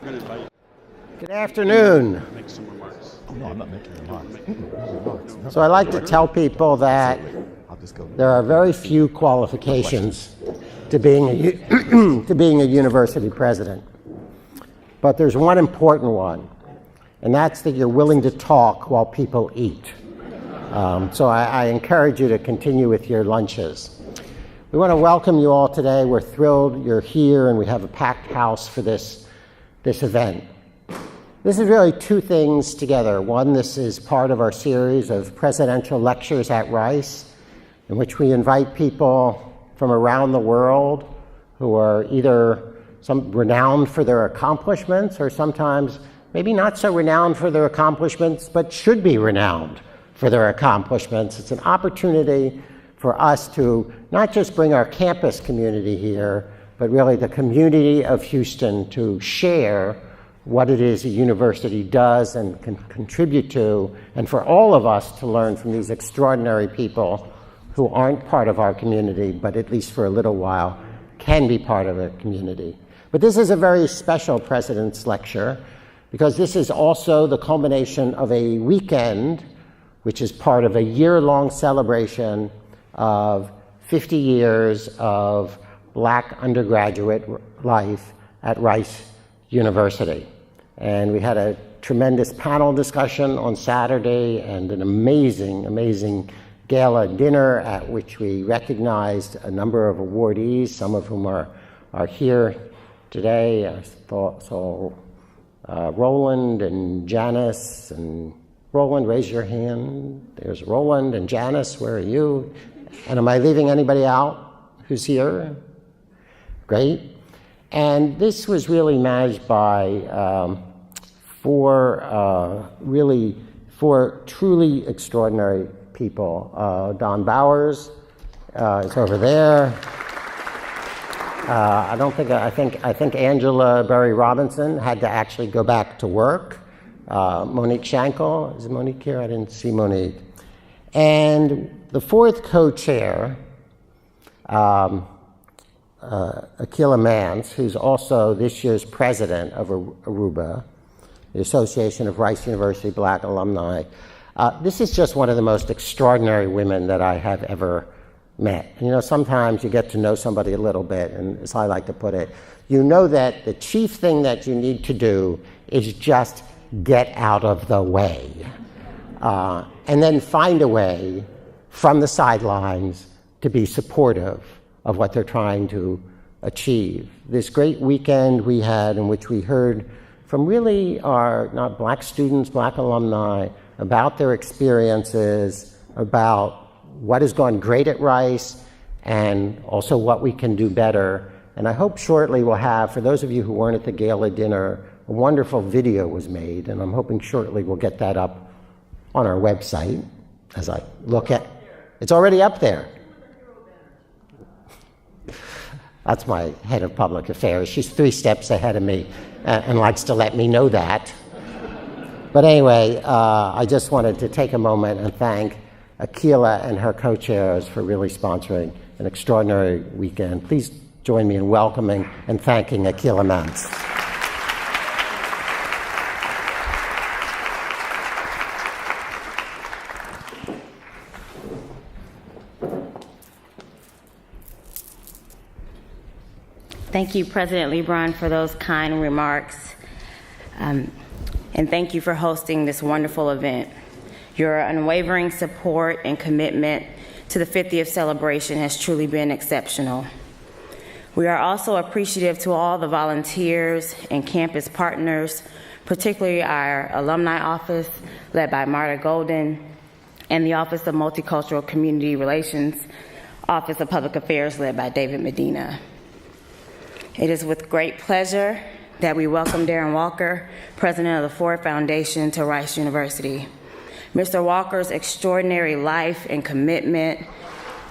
Good afternoon. No, I'm not making remarks. So I like to tell people that there are very few qualifications to being a university president. But there's one important one, and that's that you're willing to talk while people eat. So I encourage you to continue with your lunches. We want to welcome you all today. We're thrilled you're here, and we have a packed house for this event. This is really two things together. One, this is part of our series of presidential lectures at Rice, in which we invite people from around the world who are either renowned for their accomplishments or sometimes maybe not so renowned for their accomplishments, but should be renowned for their accomplishments. It's an opportunity for us to not just bring our campus community here, but really the community of Houston to share what it is a university does and can contribute to, and for all of us to learn from these extraordinary people who aren't part of our community, but at least for a little while can be part of a community. But this is a very special President's Lecture because this is also the culmination of a weekend which is part of a year-long celebration of 50 years of Black undergraduate life at Rice University. And we had a tremendous panel discussion on Saturday and an amazing gala dinner at which we recognized a number of awardees, some of whom are here today. I saw Roland and Janice. And Roland, raise your hand. There's Roland and Janice. Where are you? And am I leaving anybody out who's here? Great. And this was really managed by four truly extraordinary people. Don Bowers is over there. I think Angela Berry Robinson had to actually go back to work. Monique Shankle, is Monique here? I didn't see Monique. And the fourth co-chair, Akila Mance, who's also this year's president of ARUBA, the Association of Rice University Black Alumni. This is just one of the most extraordinary women that I have ever met. You know, sometimes you get to know somebody a little bit, and as I like to put it, you know that the chief thing that you need to do is just get out of the way. And then find a way from the sidelines to be supportive of what they're trying to achieve. This great weekend we had in which we heard from really our not Black students, Black alumni, about their experiences, about what has gone great at Rice, and also what we can do better. And I hope shortly we'll have, for those of you who weren't at the gala dinner, a wonderful video was made, and I'm hoping shortly we'll get that up on our website as I look at. It's already up there. That's my head of public affairs. She's 3 steps ahead of me and likes to let me know that. But anyway, I just wanted to take a moment and thank Akila and her co-chairs for really sponsoring an extraordinary weekend. Please join me in welcoming and thanking Akila Mance. Thank you, President Lebron, for those kind remarks. And thank you for hosting this wonderful event. Your unwavering support and commitment to the 50th celebration has truly been exceptional. We are also appreciative to all the volunteers and campus partners, particularly our alumni office, led by Marta Golden, and the Office of Multicultural Community Relations, Office of Public Affairs, led by David Medina. It is with great pleasure that we welcome Darren Walker, president of the Ford Foundation, to Rice University. Mr. Walker's extraordinary life and commitment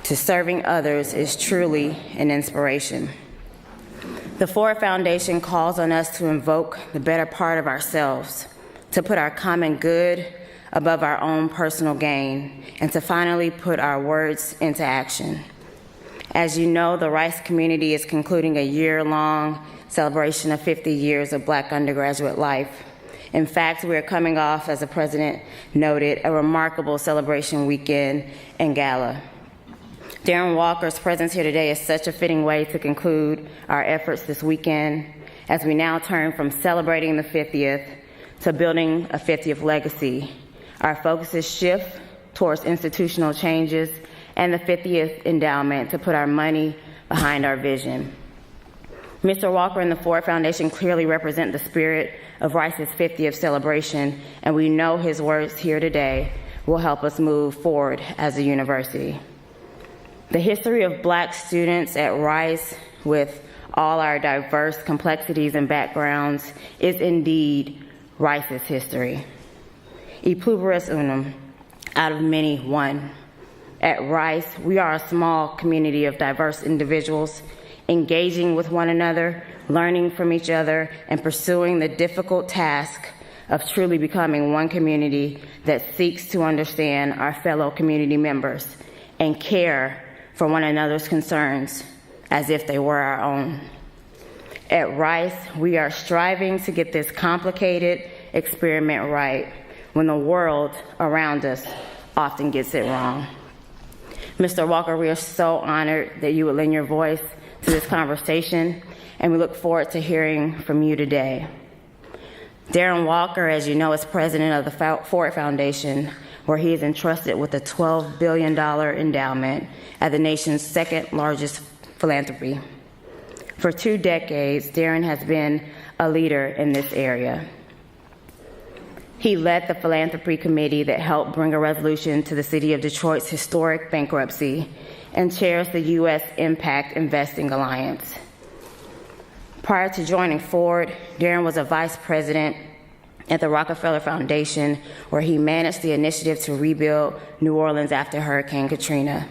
to serving others is truly an inspiration. The Ford Foundation calls on us to invoke the better part of ourselves, to put our common good above our own personal gain, and to finally put our words into action. As you know, the Rice community is concluding a year-long celebration of 50 years of Black undergraduate life. In fact, we are coming off, as the President noted, a remarkable celebration weekend and gala. Darren Walker's presence here today is such a fitting way to conclude our efforts this weekend as we now turn from celebrating the 50th to building a 50th legacy. Our focuses shift towards institutional changes and the 50th endowment to put our money behind our vision. Mr. Walker and the Ford Foundation clearly represent the spirit of Rice's 50th celebration, and we know his words here today will help us move forward as a university. The history of Black students at Rice, with all our diverse complexities and backgrounds, is indeed Rice's history. E pluribus unum, out of many, one. At Rice, we are a small community of diverse individuals engaging with one another, learning from each other, and pursuing the difficult task of truly becoming one community that seeks to understand our fellow community members and care for one another's concerns as if they were our own. At Rice, we are striving to get this complicated experiment right when the world around us often gets it wrong. Mr. Walker, we are so honored that you would lend your voice to this conversation, and we look forward to hearing from you today. Darren Walker, as you know, is president of the Ford Foundation, where he is entrusted with a $12 billion endowment at the nation's second largest philanthropy. For 2 decades, Darren has been a leader in this area. He led the philanthropy committee that helped bring a resolution to the city of Detroit's historic bankruptcy and chairs the U.S. Impact Investing Alliance. Prior to joining Ford, Darren was a vice president at the Rockefeller Foundation, where he managed the initiative to rebuild New Orleans after Hurricane Katrina.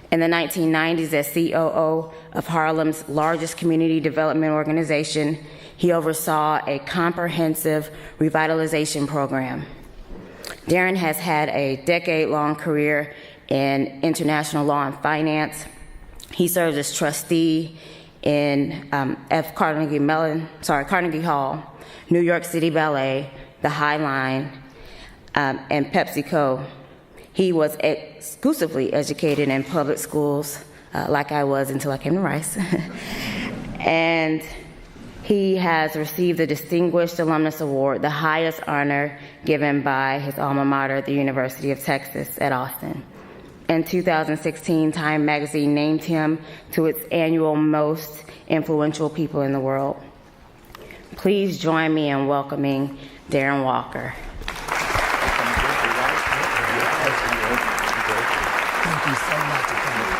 In the 1990s, as COO of Harlem's largest community development organization, he oversaw a comprehensive revitalization program. Darren has had a decade-long career in international law and finance. He serves as trustee in Carnegie Hall, New York City Ballet, the High Line, and PepsiCo. He was exclusively educated in public schools, like I was until I came to Rice. And he has received the Distinguished Alumnus Award, the highest honor given by his alma mater, the University of Texas at Austin. In 2016, Time magazine named him to its annual Most Influential People in the World. Please join me in welcoming Darren Walker. Thank you so much for coming.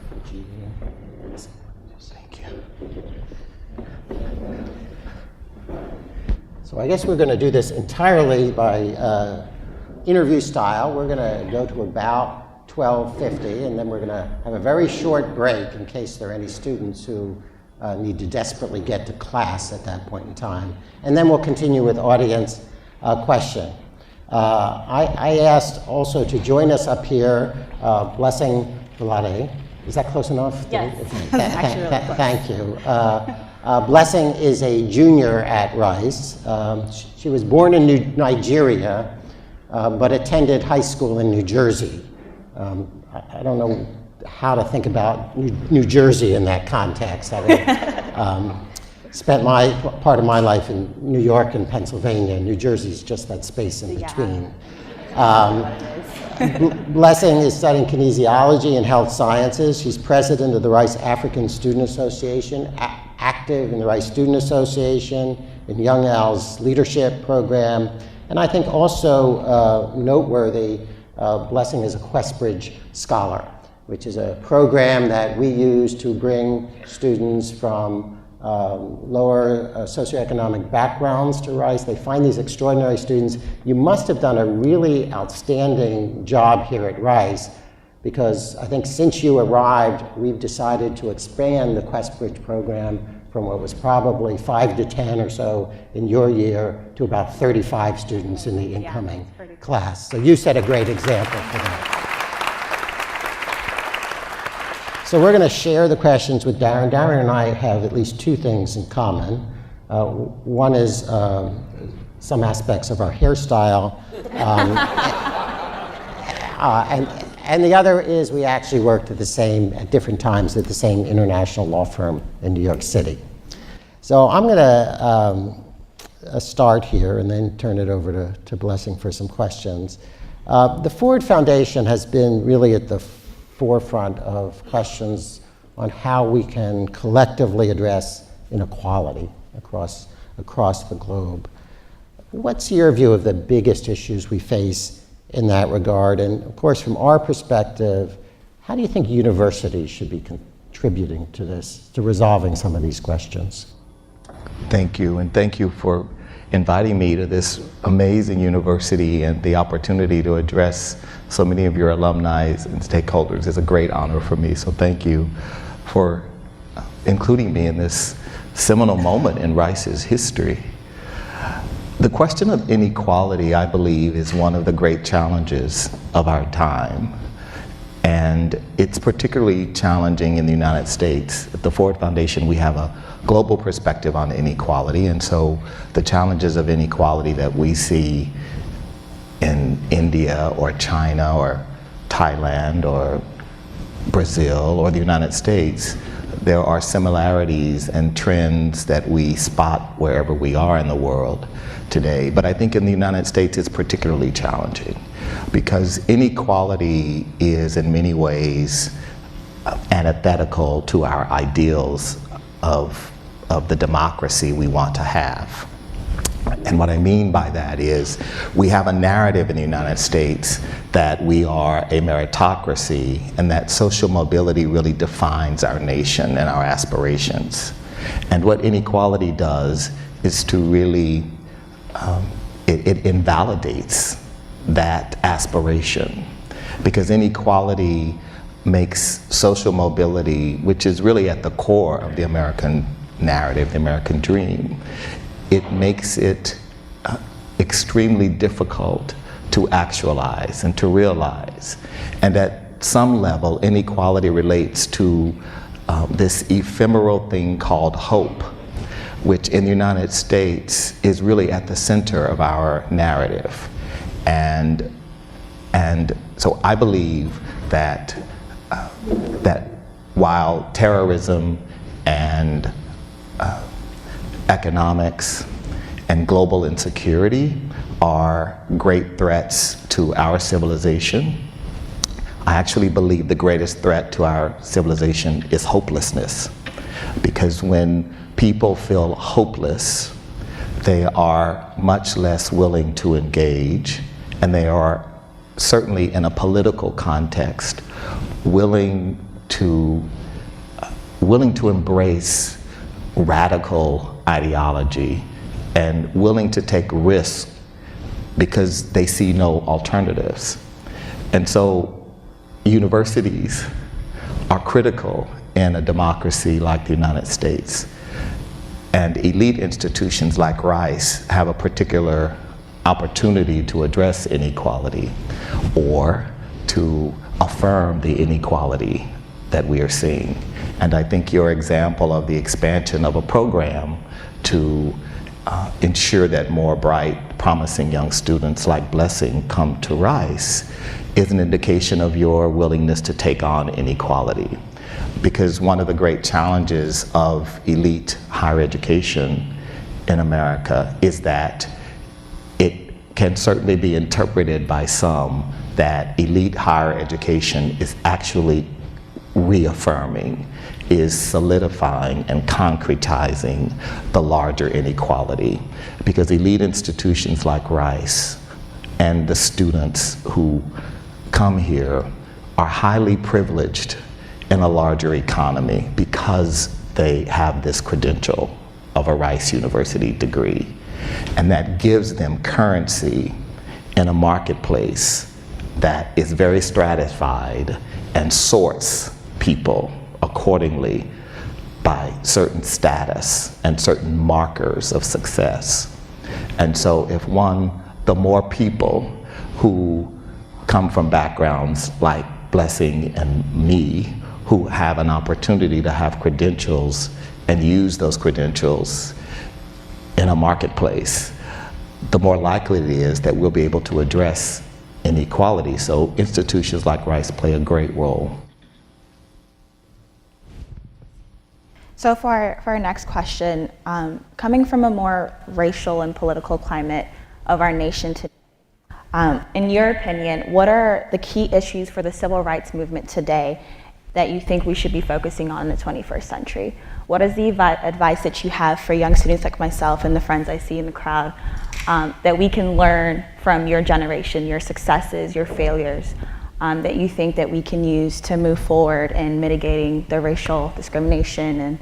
Thank you. So I guess we're going to do this entirely by interview style. We're going to go to about 12:50, and then we're going to have a very short break in case there are any students who need to desperately get to class at that point in time. And then we'll continue with audience question. I asked also to join us up here, Blessing Valade. Is that close enough? Yes. Actually really close. Thank you. Blessing is a junior at Rice. She was born in Nigeria, but attended high school in New Jersey. I don't know how to think about New Jersey in that context. I spent part of my life in New York and Pennsylvania. New Jersey's just that space in between. Blessing is studying kinesiology and health sciences. She's president of the Rice African Student Association, active in the Rice Student Association, in Young Al's leadership program, and I think also noteworthy, Blessing is a Questbridge Scholar, which is a program that we use to bring students from lower socioeconomic backgrounds to Rice. They find these extraordinary students. You must have done a really outstanding job here at Rice, because I think since you arrived, we've decided to expand the Questbridge program from what was probably 5 to 10 or so in your year to about 35 students in the incoming class. So you set a great example for that. So we're going to share the questions with Darren. Darren and I have at least two things in common. One is some aspects of our hairstyle, and the other is we actually worked at different times at the same international law firm in New York City. So I'm going to start here and then turn it over to Blessing for some questions. The Ford Foundation has been really at the forefront of questions on how we can collectively address inequality across the globe. What's your view of the biggest issues we face in that regard? And of course, from our perspective, how do you think universities should be contributing to this, to resolving some of these questions? Thank you, and thank you for inviting me to this amazing university, and the opportunity to address so many of your alumni and stakeholders is a great honor for me. So thank you for including me in this seminal moment in Rice's history. The question of inequality, I believe, is one of the great challenges of our time. And it's particularly challenging in the United States. At the Ford Foundation, we have a global perspective on inequality, and so the challenges of inequality that we see in India or China or Thailand or Brazil or the United States, there are similarities and trends that we spot wherever we are in the world today. But I think in the United States it's particularly challenging because inequality is in many ways antithetical to our ideals of the democracy we want to have. And what I mean by that is we have a narrative in the United States that we are a meritocracy and that social mobility really defines our nation and our aspirations. And what inequality does is to really, it invalidates that aspiration, because inequality makes social mobility, which is really at the core of the American narrative, the American dream, it makes it extremely difficult to actualize and to realize. And at some level, inequality relates to this ephemeral thing called hope, which in the United States is really at the center of our narrative. And so I believe that while terrorism and economics and global insecurity are great threats to our civilization, I actually believe the greatest threat to our civilization is hopelessness. Because when people feel hopeless, they are much less willing to engage, and they are certainly in a political context willing to embrace radical ideology and willing to take risks because they see no alternatives. And so universities are critical in a democracy like the United States. And elite institutions like Rice have a particular opportunity to address inequality or to affirm the inequality that we are seeing. And I think your example of the expansion of a program to ensure that more bright, promising young students like Blessing come to Rice is an indication of your willingness to take on inequality. Because one of the great challenges of elite higher education in America is that it can certainly be interpreted by some that elite higher education is actually reaffirming, is solidifying and concretizing the larger inequality. Because elite institutions like Rice and the students who come here are highly privileged in a larger economy because they have this credential of a Rice University degree. And that gives them currency in a marketplace that is very stratified and sorts people accordingly by certain status and certain markers of success. And so if the more people who come from backgrounds like Blessing and me, who have an opportunity to have credentials and use those credentials in a marketplace, the more likely it is that we'll be able to address inequality. So institutions like Rice play a great role. So for our next question, coming from a more racial and political climate of our nation today, in your opinion, what are the key issues for the civil rights movement today that you think we should be focusing on in the 21st century? What is the advice that you have for young students like myself and the friends I see in the crowd that we can learn from your generation, your successes, your failures, that you think that we can use to move forward in mitigating the racial discrimination and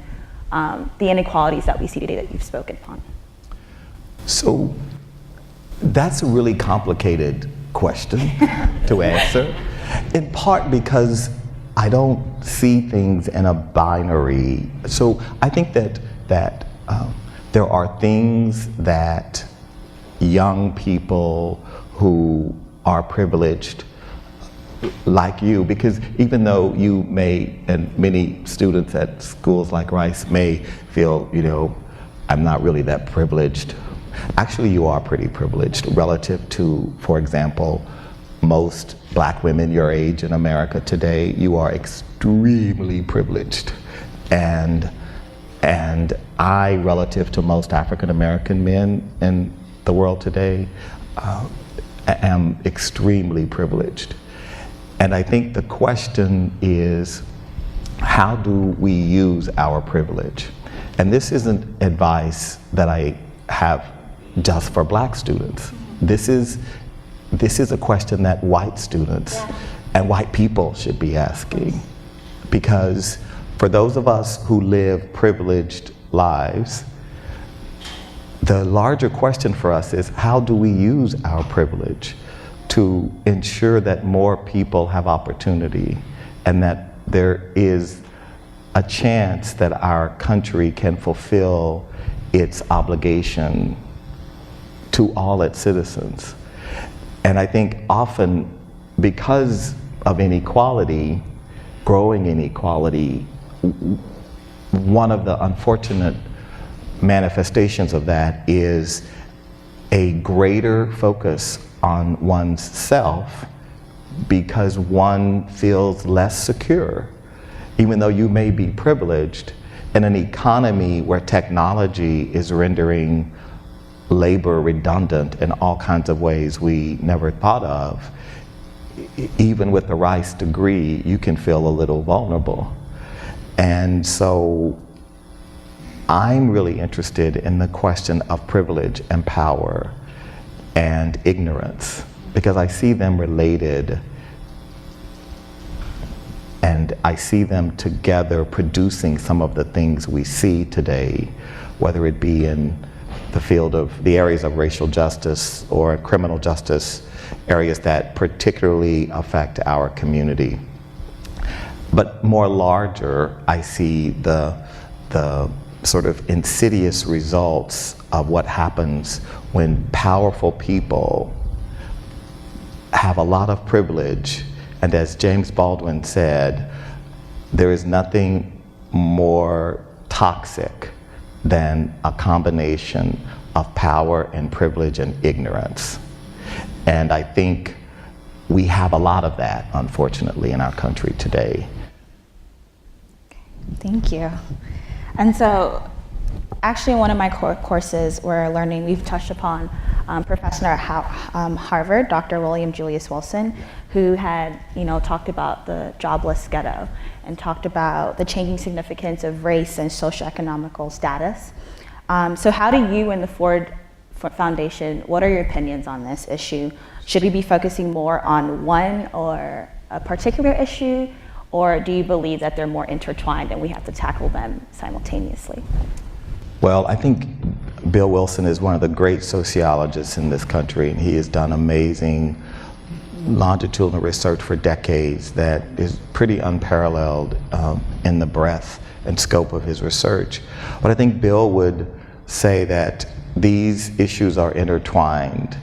the inequalities that we see today that you've spoken upon? So that's a really complicated question to answer, in part because I don't see things in a binary. So I think that there are things that young people who are privileged, like you, because even though you may, and many students at schools like Rice may feel, I'm not really that privileged. Actually, you are pretty privileged relative to, for example, most black women your age in America today. You are extremely privileged. And I, relative to most African American men in the world today, am extremely privileged. And I think the question is, how do we use our privilege? And this isn't advice that I have just for black students. This is a question that white students and white people should be asking. Because for those of us who live privileged lives, the larger question for us is, how do we use our privilege to ensure that more people have opportunity and that there is a chance that our country can fulfill its obligation to all its citizens? And I think often, because of inequality, growing inequality, one of the unfortunate manifestations of that is a greater focus on one's self because one feels less secure, even though you may be privileged. In an economy where technology is rendering labor redundant in all kinds of ways we never thought of, even with a Rice degree, you can feel a little vulnerable. And so I'm really interested in the question of privilege and power and ignorance, because I see them related and I see them together producing some of the things we see today, whether it be in the field of the areas of racial justice or criminal justice, areas that particularly affect our community. But more larger, I see the sort of insidious results of what happens when powerful people have a lot of privilege. And as James Baldwin said, there is nothing more toxic than a combination of power and privilege and ignorance. And I think we have a lot of that, unfortunately, in our country today. Thank you. And so, actually, in one of my courses, we're learning, we've touched upon professor at Harvard, Dr. William Julius Wilson, who had, talked about the jobless ghetto and talked about the changing significance of race and socioeconomical status. So how do you and the Ford Foundation, what are your opinions on this issue? Should we be focusing more on one or a particular issue, or do you believe that they're more intertwined and we have to tackle them simultaneously? Well, I think Bill Wilson is one of the great sociologists in this country, and he has done amazing longitudinal research for decades that is pretty unparalleled in the breadth and scope of his research. But I think Bill would say that these issues are intertwined.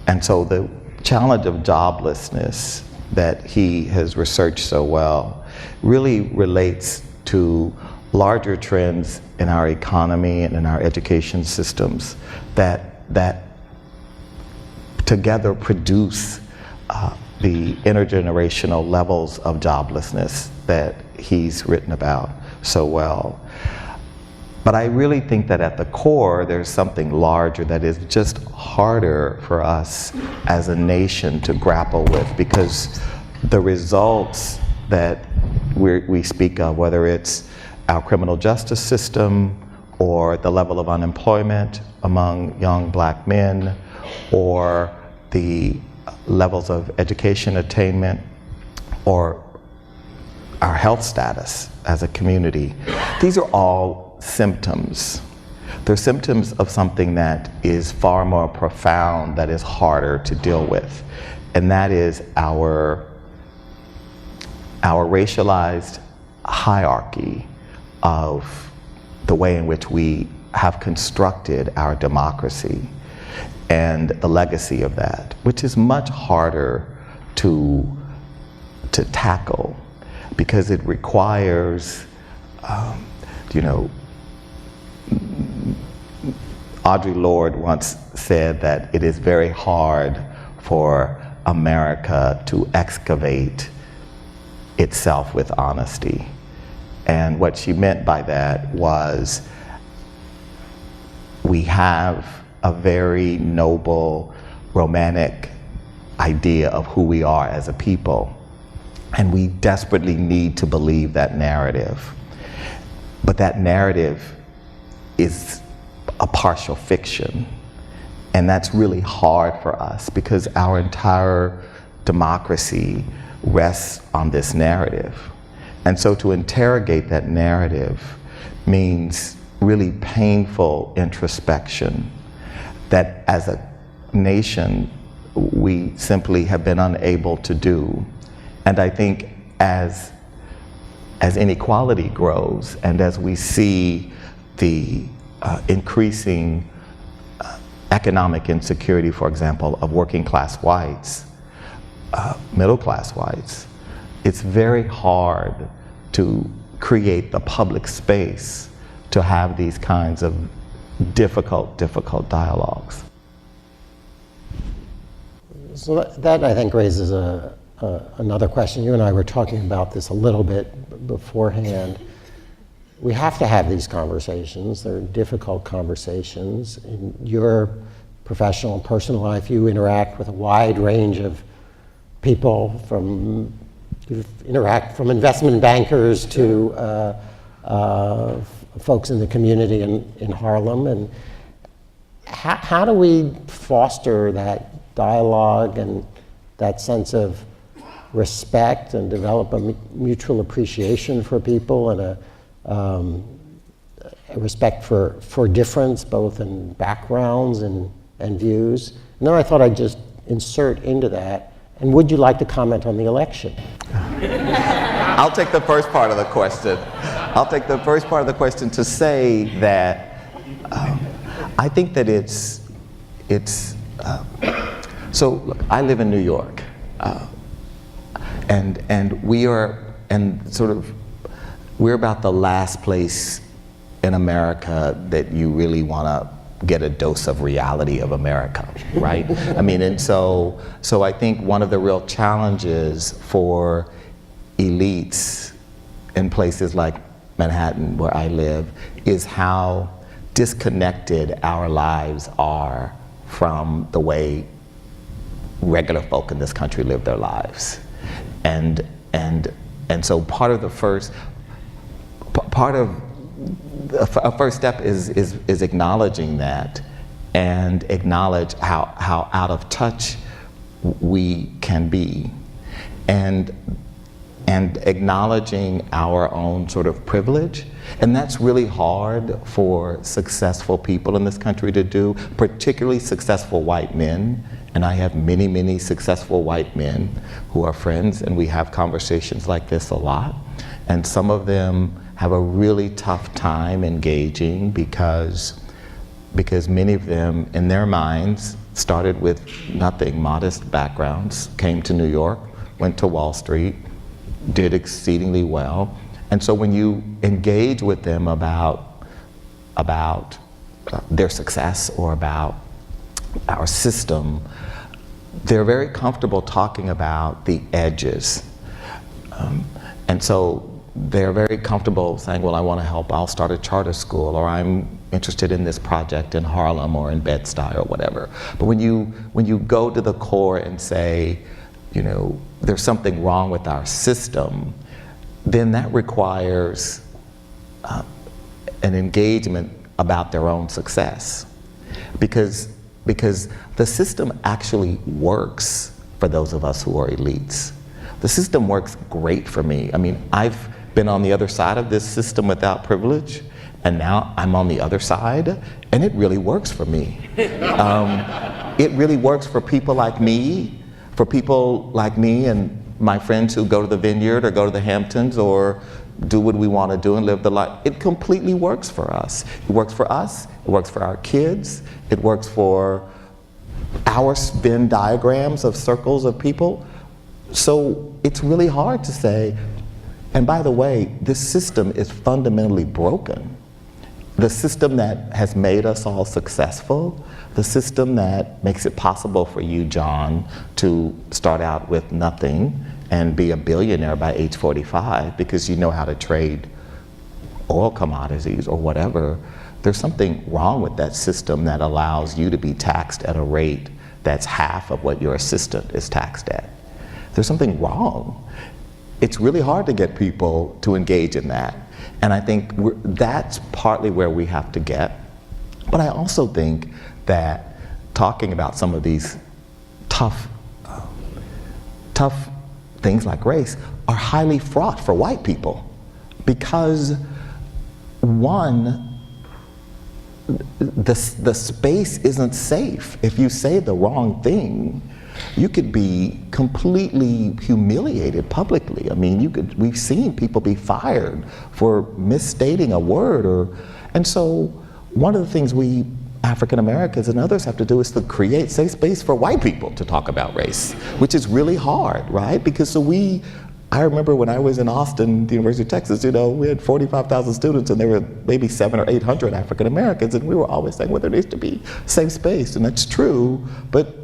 And so the challenge of joblessness that he has researched so well really relates to larger trends in our economy and in our education systems that together produce the intergenerational levels of joblessness that he's written about so well. But I really think that at the core, there's something larger that is just harder for us as a nation to grapple with, because the results that we speak of, whether it's our criminal justice system or the level of unemployment among young black men, or the levels of education attainment, or our health status as a community, these are all symptoms. They're symptoms of something that is far more profound, that is harder to deal with, and that is our racialized hierarchy of the way in which we have constructed our democracy and the legacy of that, which is much harder to tackle, because it requires, Audre Lorde once said that it is very hard for America to excavate itself with honesty. And what she meant by that was, we have a very noble, romantic idea of who we are as a people, and we desperately need to believe that narrative. But that narrative is a partial fiction, and that's really hard for us, because our entire democracy rests on this narrative. And so to interrogate that narrative means really painful introspection that as a nation we simply have been unable to do. And I think as inequality grows, and as we see the increasing economic insecurity, for example, of working class whites, middle class whites, it's very hard to create the public space to have these kinds of difficult dialogues. So that I think raises another question. You and I were talking about this a little bit beforehand. We have to have these conversations. They're difficult conversations. In your professional and personal life, you interact with a wide range of people, from investment bankers to folks in the community in Harlem. And how do we foster that dialogue and that sense of respect and develop a mutual appreciation for people and a respect for difference, both in backgrounds and views? And then I thought I'd just insert into that, and would you like to comment on the election? I'll take the first part of the question. I'll take the first part of the question to say that I think that so look, I live in New York, and we're about the last place in America that you really want to get a dose of reality of America, right? I mean, and so I think one of the real challenges for elites in places like Manhattan, where I live, is how disconnected our lives are from the way regular folk in this country live their lives. And so a first step is acknowledging that, and acknowledge how out of touch we can be, and acknowledging our own sort of privilege. And that's really hard for successful people in this country to do, particularly successful white men. And I have many, many successful white men who are friends, and we have conversations like this a lot. And some of them have a really tough time engaging because many of them, in their minds, started with nothing, modest backgrounds, came to New York, went to Wall Street, did exceedingly well. And so when you engage with them about their success or about our system, they're very comfortable talking about the edges. And so they're very comfortable saying, well, I want to help, I'll start a charter school, or I'm interested in this project in Harlem or in Bed-Stuy or whatever. But when you go to the core and say, you know, there's something wrong with our system, then that requires an engagement about their own success. Because the system actually works for those of us who are elites. The system works great for me. I mean, I've been on the other side of this system without privilege, and now I'm on the other side, and it really works for me. It really works for people like me, and my friends who go to the Vineyard or go to the Hamptons or do what we want to do and live the life. It completely works for us. It works for us, it works for our kids, it works for our Venn diagrams of circles of people. So it's really hard to say, and by the way, this system is fundamentally broken. The system that has made us all successful, the system that makes it possible for you, John, to start out with nothing and be a billionaire by age 45 because you know how to trade oil commodities or whatever. There's something wrong with that system that allows you to be taxed at a rate that's half of what your assistant is taxed at. There's something wrong. It's really hard to get people to engage in that. And I think that's partly where we have to get. But I also think that talking about some of these tough things like race are highly fraught for white people. Because one, the space isn't safe. If you say the wrong thing, you could be completely humiliated publicly. I mean, we've seen people be fired for misstating a word, and so one of the things we African Americans and others have to do is to create safe space for white people to talk about race, which is really hard, right? Because I remember when I was in Austin, the University of Texas, you know, we had 45,000 students and there were maybe 700 or 800 African Americans, and we were always saying, well, there needs to be safe space, and that's true, but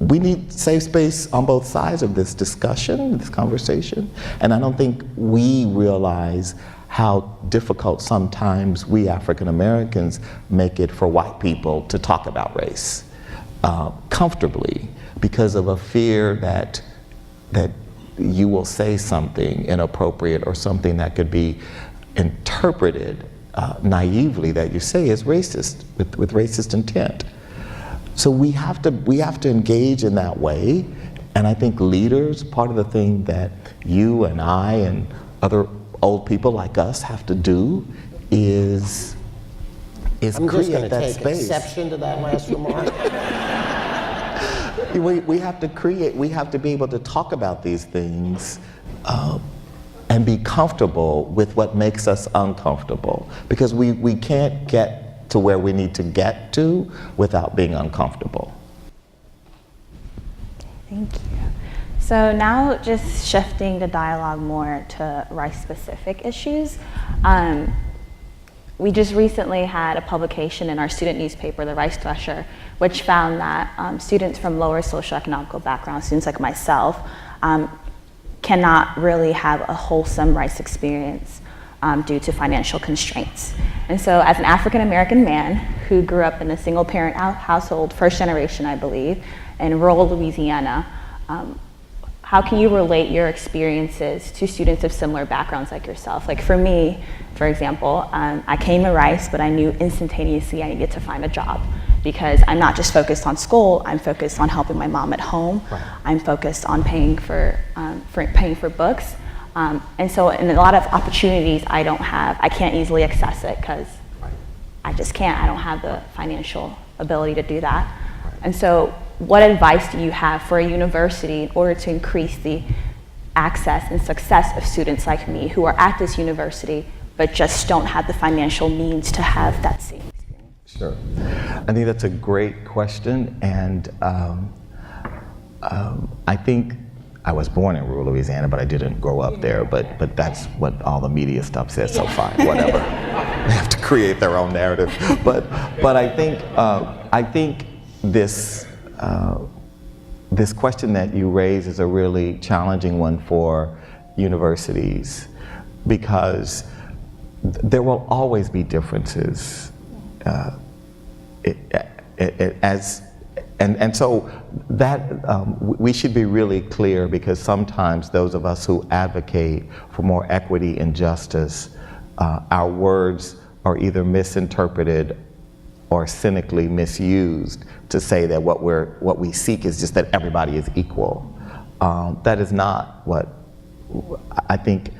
we need safe space on both sides of this discussion, this conversation, and I don't think we realize how difficult sometimes we African Americans make it for white people to talk about race comfortably because of a fear that you will say something inappropriate or something that could be interpreted naively that you say is racist, with racist intent. So we have to engage in that way, and I think leaders, part of the thing that you and I and other old people like us have to do is I'm create just going to that take space. exception to that last remark. We have to be able to talk about these things and be comfortable with what makes us uncomfortable, because we can't get to where we need to get to without being uncomfortable. Thank you. So now just shifting the dialogue more to race-specific issues. We just recently had a publication in our student newspaper, the Rice Thresher, which found that students from lower socioeconomic backgrounds, students like myself, cannot really have a wholesome rice experience due to financial constraints. And so as an African American man who grew up in a single parent household, first generation I believe, in rural Louisiana, how can you relate your experiences to students of similar backgrounds like yourself? Like for me, for example, I came to Rice, but I knew instantaneously I needed to find a job because I'm not just focused on school, I'm focused on helping my mom at home. Right. I'm focused on paying for books. And so in a lot of opportunities I can't easily access it because I just can't. I don't have the financial ability to do that. Right. And so what advice do you have for a university in order to increase the access and success of students like me who are at this university but just don't have the financial means to have that same experience? Sure. I think that's a great question, and I think I was born in rural Louisiana, but I didn't grow up there. But that's what all the media stuff says. So fine, whatever. They have to create their own narrative. But I think this this question that you raise is a really challenging one for universities, because there will always be differences. And so that we should be really clear, because sometimes those of us who advocate for more equity and justice, our words are either misinterpreted or cynically misused to say that what we seek is just that everybody is equal. That is not what I think.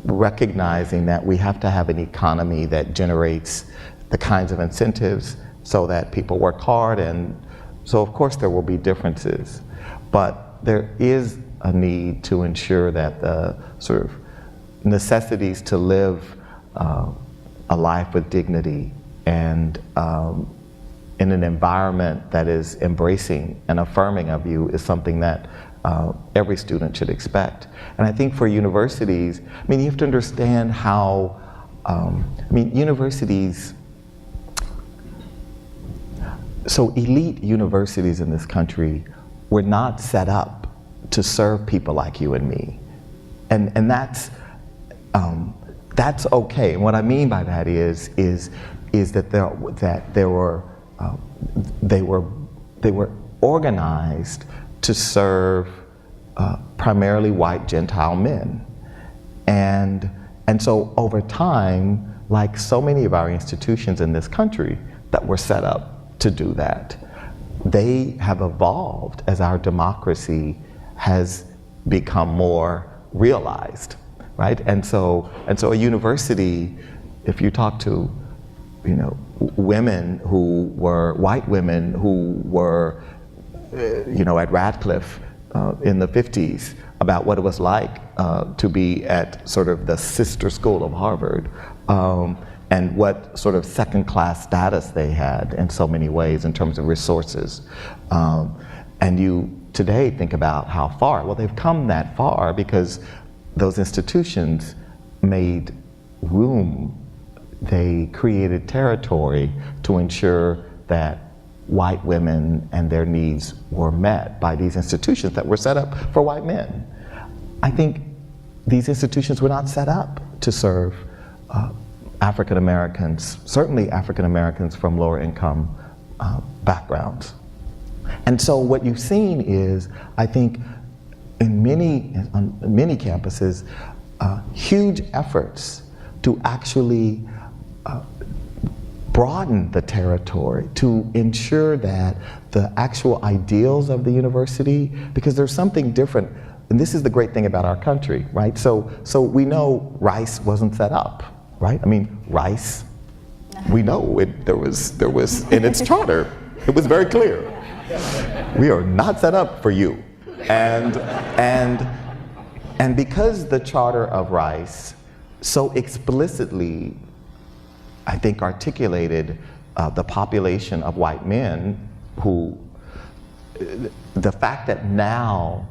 Recognizing that we have to have an economy that generates the kinds of incentives so that people work hard, and so of course there will be differences, but there is a need to ensure that the sort of necessities to live a life with dignity and in an environment that is embracing and affirming of you is something that every student should expect. And I think for universities, I mean, you have to understand how, universities, so elite universities in this country were not set up to serve people like you and me. And that's okay. And what I mean by that is that they were organized to serve primarily white Gentile men. And so over time, like so many of our institutions in this country that were set up to do that, they have evolved as our democracy has become more realized, right? And so a university, if you talk to, women who were, white women who were, at Radcliffe in the 50s, about what it was like to be at sort of the sister school of Harvard, and what sort of second-class status they had in so many ways in terms of resources. And you today think about how far. Well, they've come that far because those institutions made room. They created territory to ensure that white women and their needs were met by these institutions that were set up for white men. I think these institutions were not set up to serve African Americans, certainly African Americans from lower income backgrounds. And so what you've seen is, I think, on many campuses, huge efforts to actually broaden the territory, to ensure that the actual ideals of the university, because there's something different, and this is the great thing about our country, right? So we know Rice wasn't set up, right? I mean, Rice, we know there was in its charter, it was very clear. We are not set up for you. And because the charter of Rice so explicitly, I think, articulated the population of white men who, the fact that now,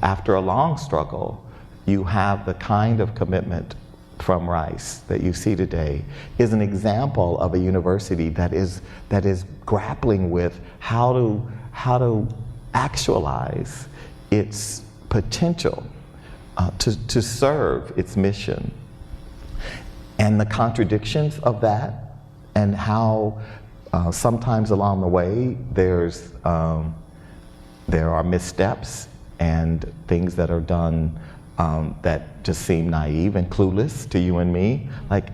after a long struggle, you have the kind of commitment from Rice that you see today is an example of a university that is grappling with how to actualize its potential to serve its mission, and the contradictions of that, and how sometimes along the way there are missteps and things that are done that just seem naive and clueless to you and me. Like,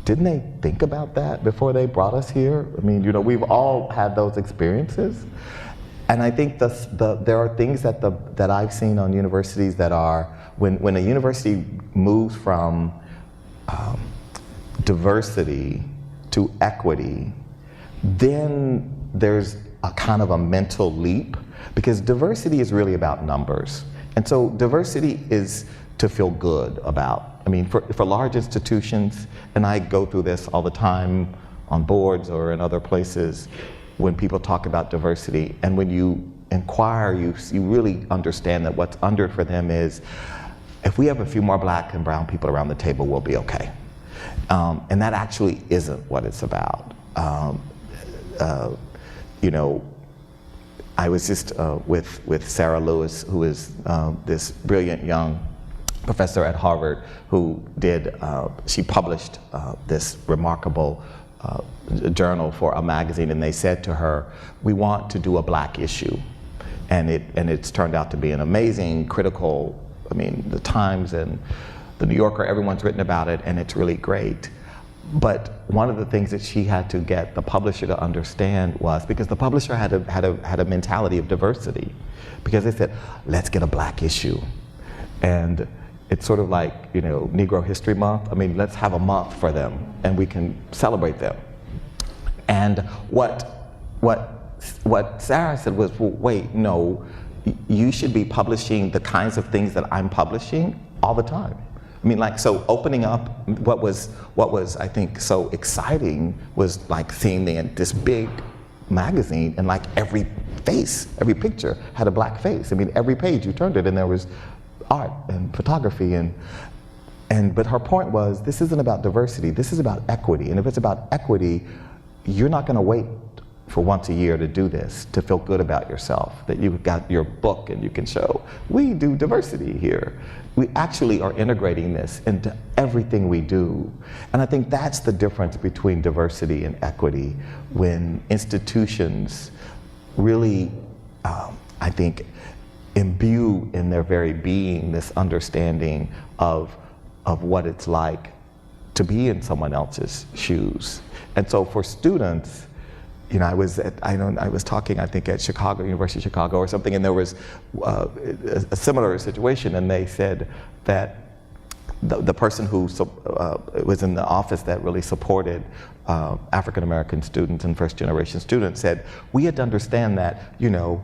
didn't they think about that before they brought us here? I mean, we've all had those experiences. And I think there are things that I've seen on universities that are, when a university moves from diversity to equity, then there's a kind of a mental leap, because diversity is really about numbers. And so diversity is to feel good about. I mean, for large institutions, and I go through this all the time on boards or in other places, when people talk about diversity, and when you inquire, you really understand that what's under it for them is, if we have a few more black and brown people around the table, we'll be okay. And that actually isn't what it's about. You know, I was just with Sarah Lewis, who is this brilliant young professor at Harvard, who she published this remarkable journal for a magazine, and they said to her, we want to do a black issue. And it's turned out to be an amazing, critical, I mean, the Times and the New Yorker, everyone's written about it, and it's really great. But one of the things that she had to get the publisher to understand was, because the publisher had a mentality of diversity, because they said, let's get a black issue. And it's sort of like, you know, Negro History Month. I mean, let's have a month for them, and we can celebrate them. And what Sarah said was, well, wait, no, you should be publishing the kinds of things that I'm publishing all the time. I mean, like, so opening up, what was I think so exciting was like seeing this big magazine, and like every face, every picture had a black face. I mean, every page you turned it and there was art and photography but her point was, this isn't about diversity, this is about equity. And if it's about equity, you're not gonna wait for once a year to do this, to feel good about yourself, that you've got your book and you can show, we do diversity here. We actually are integrating this into everything we do. And I think that's the difference between diversity and equity, when institutions really, I think, imbue in their very being this understanding of what it's like to be in someone else's shoes. And so for students, you know, I was talking, I think, at Chicago, University of Chicago or something, and there was a similar situation, and they said that the person who was in the office that really supported African American students and first generation students said, we had to understand that, you know,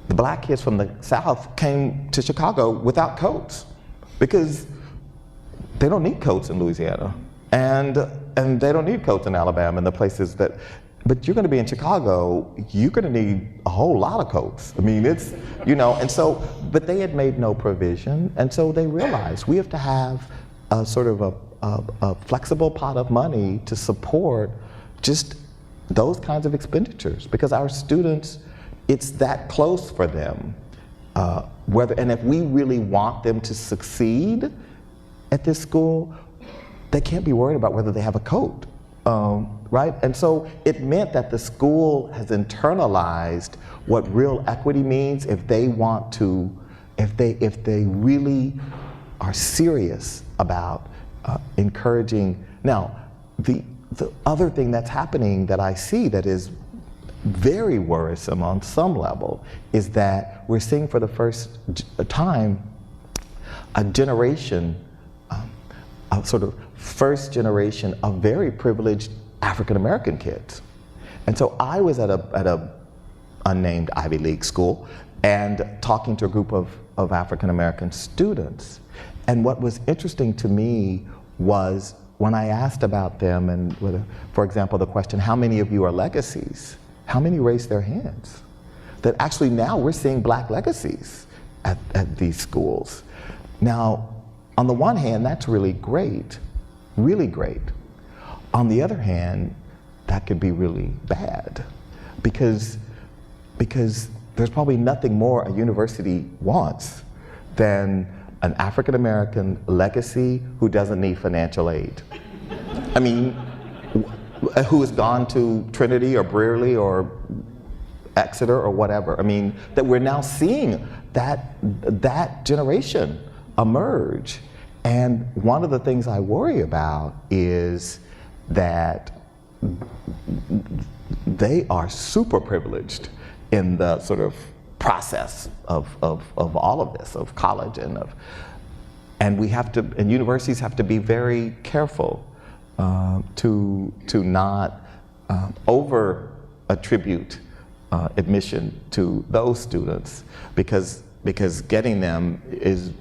the black kids from the South came to Chicago without coats, because they don't need coats in Louisiana, and they don't need coats in Alabama and the places that. But you're going to be in Chicago, you're going to need a whole lot of coats. I mean, it's, you know, and so, but they had made no provision, and so they realized we have to have a sort of a flexible pot of money to support just those kinds of expenditures, because our students, it's that close for them. And if we really want them to succeed at this school, they can't be worried about whether they have a coat. Right? And so it meant that the school has internalized what real equity means if they want to, if they really are serious about encouraging. Now, the other thing that's happening that I see that is very worrisome on some level is that we're seeing for the first time a generation, a sort of first generation of very privileged African American kids. And so I was at a unnamed Ivy League school and talking to a group of African American students. And what was interesting to me was when I asked about them, and whether, for example, the question, how many of you are legacies? How many raised their hands? That actually now we're seeing black legacies at these schools. Now, on the one hand, that's really great, really great. On the other hand, that could be really bad, because there's probably nothing more a university wants than an African American legacy who doesn't need financial aid. I mean, who has gone to Trinity or Brearley or Exeter or whatever. I mean, that we're now seeing that generation emerge. And one of the things I worry about is that they are super privileged in the sort of process of all of this, of college and we have to, and universities have to be very careful to not over attribute admission to those students, because getting them is,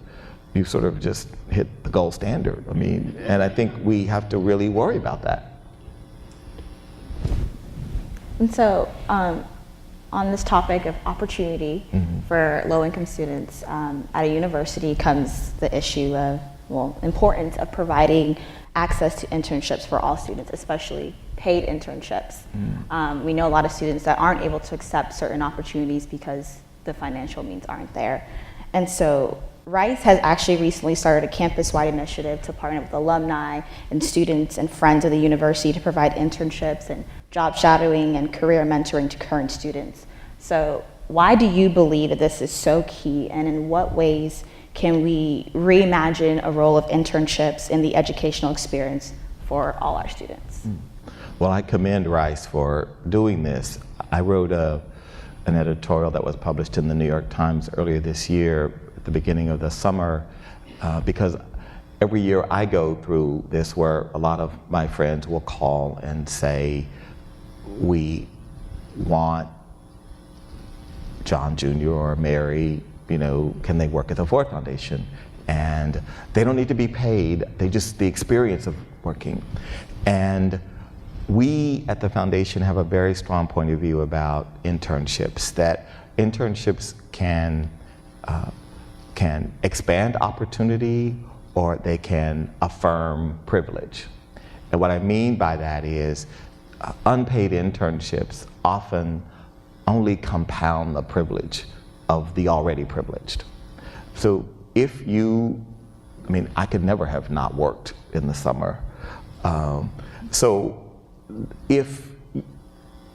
you sort of just hit the gold standard. I mean, and I think we have to really worry about that. And so, on this topic of opportunity for low-income students at a university comes the issue of, well, importance of providing access to internships for all students, especially paid internships. We know a lot of students that aren't able to accept certain opportunities because the financial means aren't there. And so Rice has actually recently started a campus-wide initiative to partner with alumni and students and friends of the university to provide internships and job shadowing and career mentoring to current students. So why do you believe that this is so key, and in what ways can we reimagine a role of internships in the educational experience for all our students? Well, I commend Rice for doing this. I wrote an editorial that was published in the New York Times earlier this year at the beginning of the summer because every year I go through this where a lot of my friends will call and say, we want John Jr. or Mary, you know, can they work at the Ford Foundation? And they don't need to be paid, they just, the experience of working. And we at the foundation have a very strong point of view about internships, that internships can expand opportunity or they can affirm privilege. And what I mean by that is unpaid internships often only compound the privilege of the already privileged. So if you, I mean, I could never have not worked in the summer. So if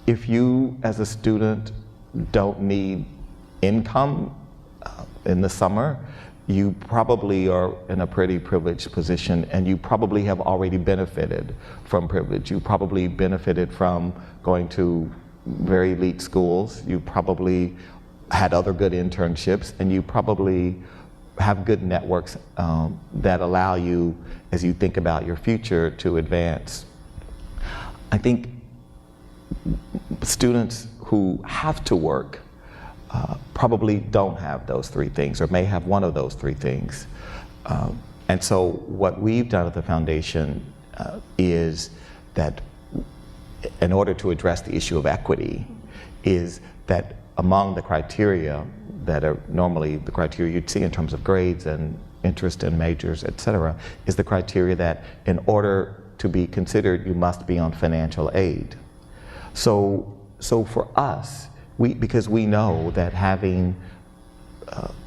you as a student don't need income in the summer, you probably are in a pretty privileged position, and you probably have already benefited from privilege. You probably benefited from going to very elite schools. You probably had other good internships, and you probably have good networks that allow you, as you think about your future, to advance. I think students who have to work probably don't have those three things, or may have one of those three things. And so what we've done at the foundation is that in order to address the issue of equity, is that among the criteria that are normally the criteria you'd see in terms of grades and interest in majors, et cetera, is the criteria that in order to be considered, you must be on financial aid. So for us, because we know that having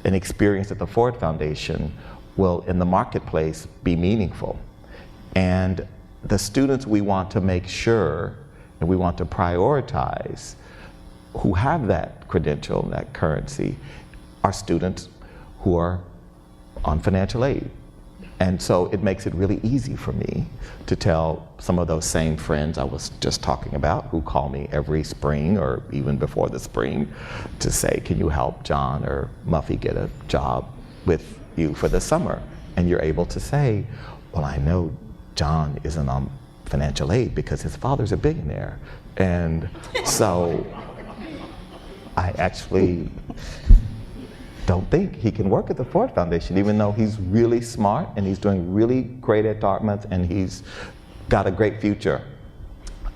an experience at the Ford Foundation will, in the marketplace, be meaningful. And the students we want to make sure, and we want to prioritize, who have that credential, that currency, are students who are on financial aid. And so it makes it really easy for me to tell some of those same friends I was just talking about, who call me every spring or even before the spring, to say, can you help John or Muffy get a job with you for the summer? And you're able to say, well, I know John isn't on financial aid because his father's a billionaire. And so I actually don't think he can work at the Ford Foundation, even though he's really smart and he's doing really great at Dartmouth and he's got a great future.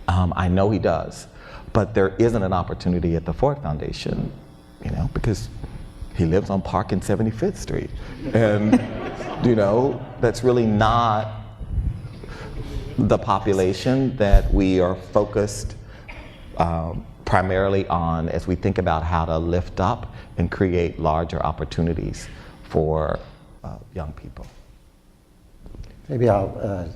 I know he does, but there isn't an opportunity at the Ford Foundation, you know, because he lives on Park and 75th Street. And, you know, that's really not the population that we are focused primarily on as we think about how to lift up and create larger opportunities for young people. Maybe I'll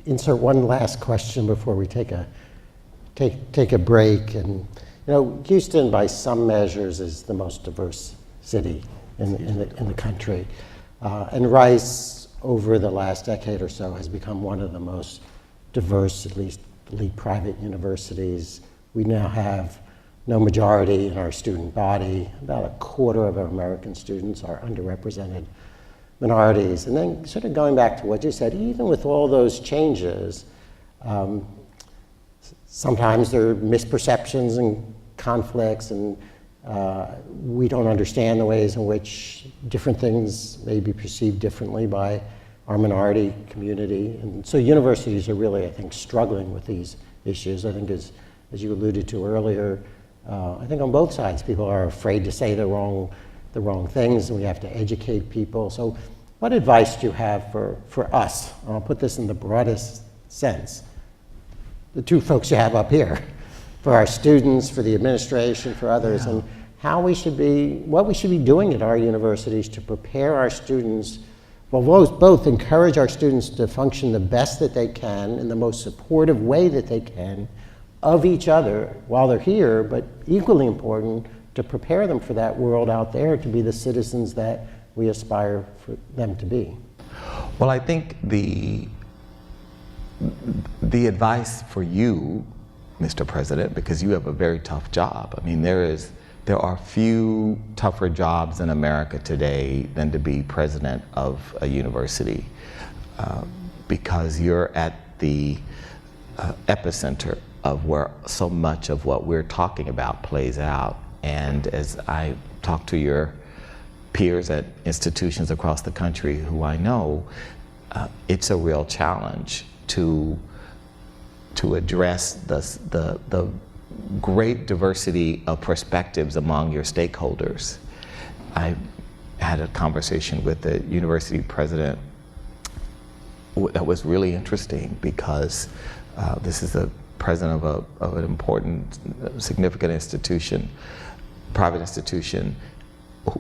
insert one last question before we take a break. And you know, Houston, by some measures, is the most diverse city in the country, and Rice, over the last decade or so, has become one of the most diverse, at least elite private universities. We now have no majority in our student body. About a quarter of our American students are underrepresented minorities. And then sort of going back to what you said, even with all those changes, sometimes there are misperceptions and conflicts, and we don't understand the ways in which different things may be perceived differently by our minority community. And so universities are really, I think, struggling with these issues. I think as you alluded to earlier, I think on both sides, people are afraid to say the wrong things, and we have to educate people. So what advice do you have for us? I'll put this in the broadest sense. The two folks you have up here, for our students, for the administration, for others, and how we should be, what we should be doing at our universities to prepare our students, well, both encourage our students to function the best that they can in the most supportive way that they can of each other while they're here, but equally important, to prepare them for that world out there to be the citizens that we aspire for them to be. Well, I think the advice for you, Mr. President, because you have a very tough job. I mean, there are few tougher jobs in America today than to be president of a university, because you're at the epicenter of where so much of what we're talking about plays out. And as I talk to your peers at institutions across the country who I know, it's a real challenge to address the great diversity of perspectives among your stakeholders. I had a conversation with the university president that was really interesting, because this is the president of an important, significant institution, private institution.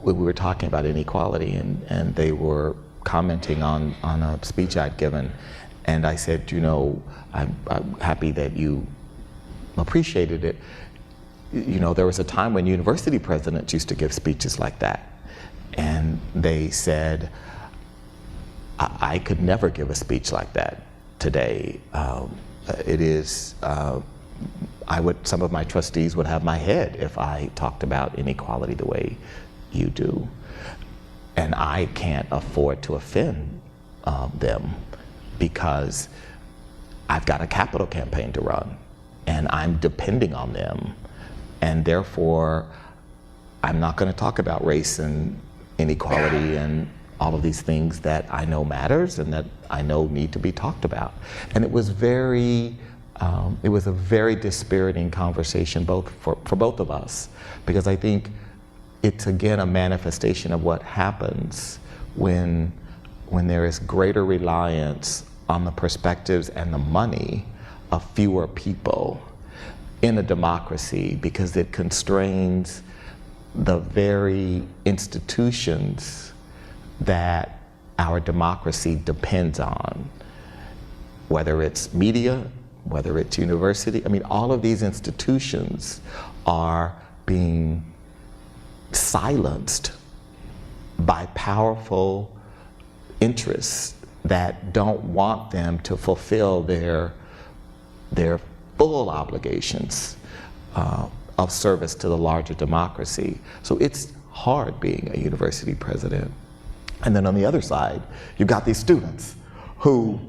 We were talking about inequality, and they were commenting on a speech I'd given. And I said, you know, I'm happy that you appreciated it. You know, there was a time when university presidents used to give speeches like that. And they said, I could never give a speech like that today. Some of my trustees would have my head if I talked about inequality the way you do. And I can't afford to offend them, because I've got a capital campaign to run, and I'm depending on them. And therefore, I'm not going to talk about race and inequality and all of these things that I know matters and that I know need to be talked about. And it was a very dispiriting conversation for both of us, because I think it's again a manifestation of what happens when there is greater reliance on the perspectives and the money of fewer people in a democracy, because it constrains the very institutions that our democracy depends on, whether it's media, whether it's university. I mean, all of these institutions are being silenced by powerful interests that don't want them to fulfill their full obligations of service to the larger democracy. So it's hard being a university president. And then on the other side, you've got these students who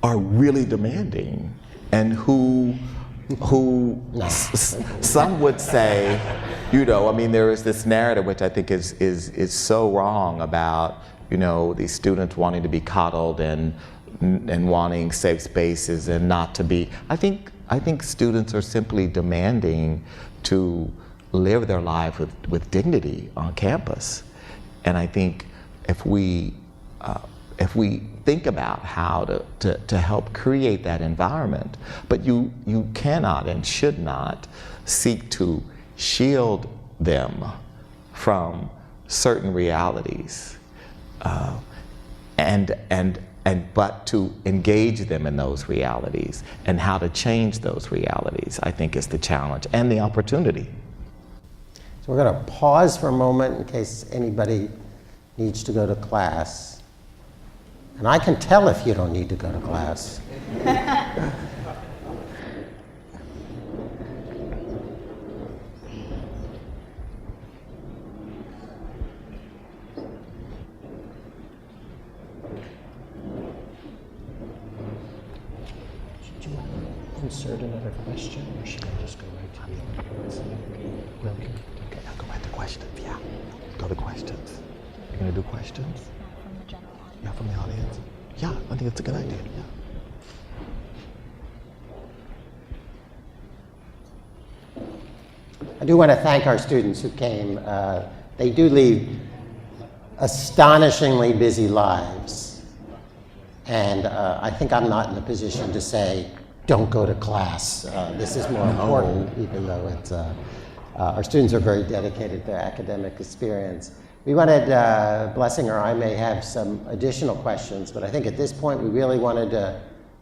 are really demanding, and who some would say, you know, I mean, there is this narrative which I think is so wrong about, you know, these students wanting to be coddled and wanting safe spaces and not to be. I think students are simply demanding to live their life with dignity on campus. And I think if we think about how to help create that environment, but you cannot and should not seek to shield them from certain realities, but to engage them in those realities and how to change those realities, I think, is the challenge and the opportunity. So we're going to pause for a moment in case anybody needs to go to class. And I can tell if you don't need to go to class. Should you insert another question, or should I just go right to the audience? Okay, I'll go back to questions. Yeah, go to questions. You're going to do questions? From the general audience. Yeah, from the audience? Yeah, I think it's a good idea. Yeah. I do want to thank our students who came. They do lead astonishingly busy lives. And I think I'm not in a position to say, don't go to class. This is more important, even though it's, our students are very dedicated to their academic experience. We wanted, Blessing or I may have some additional questions, but I think at this point we really wanted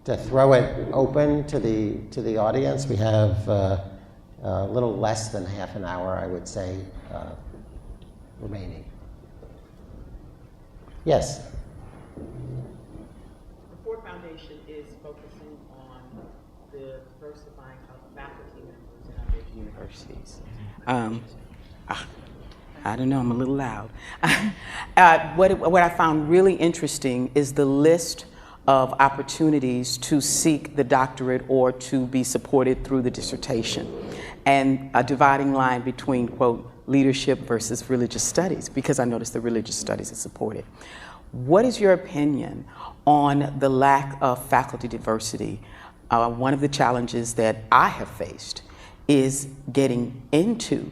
to throw it open to the audience. We have a little less than half an hour, I would say, remaining. Yes? The Ford Foundation is focusing on the diversifying of faculty members in our major universities. I don't know, I'm a little loud. What I found really interesting is the list of opportunities to seek the doctorate or to be supported through the dissertation, and a dividing line between, quote, leadership versus religious studies, because I noticed the religious studies is supported. What is your opinion on the lack of faculty diversity? One of the challenges that I have faced is getting into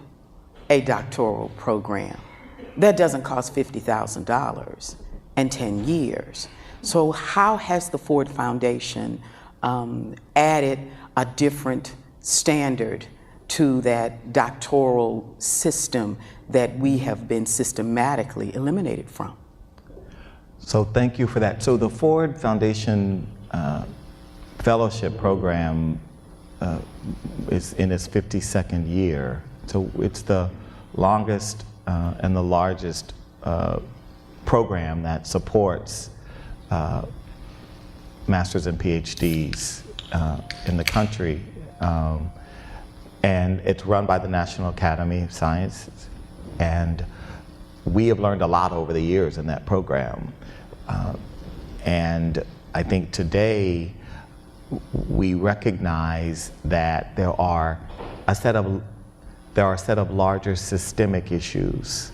a doctoral program that doesn't cost $50,000 and 10 years. So how has the Ford Foundation added a different standard to that doctoral system that we have been systematically eliminated from? So thank you for that. So the Ford Foundation fellowship program is in its 52nd year. So it's the longest and the largest program that supports masters and PhDs in the country. And it's run by the National Academy of Sciences. And we have learned a lot over the years in that program. And I think today we recognize that there are a set of larger systemic issues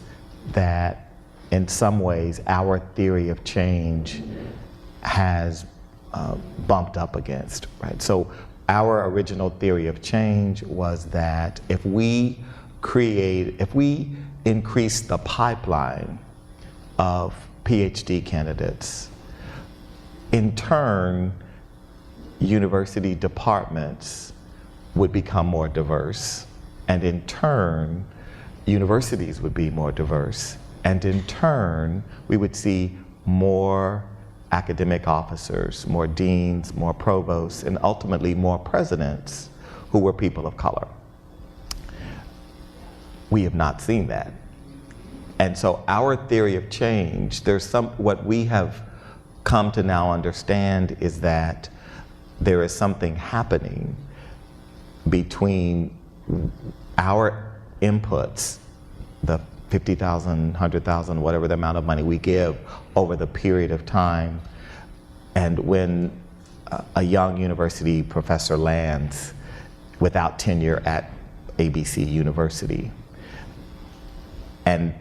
that in some ways our theory of change has bumped up against, right? So our original theory of change was that if we increase the pipeline of PhD candidates, in turn, university departments would become more diverse, and in turn, universities would be more diverse, and in turn, we would see more academic officers, more deans, more provosts, and ultimately more presidents who were people of color. We have not seen that. And so our theory of change, what we have come to now understand is that there is something happening between our inputs, the 50,000, 100,000, whatever the amount of money we give over the period of time, and when a young university professor lands without tenure at ABC University, and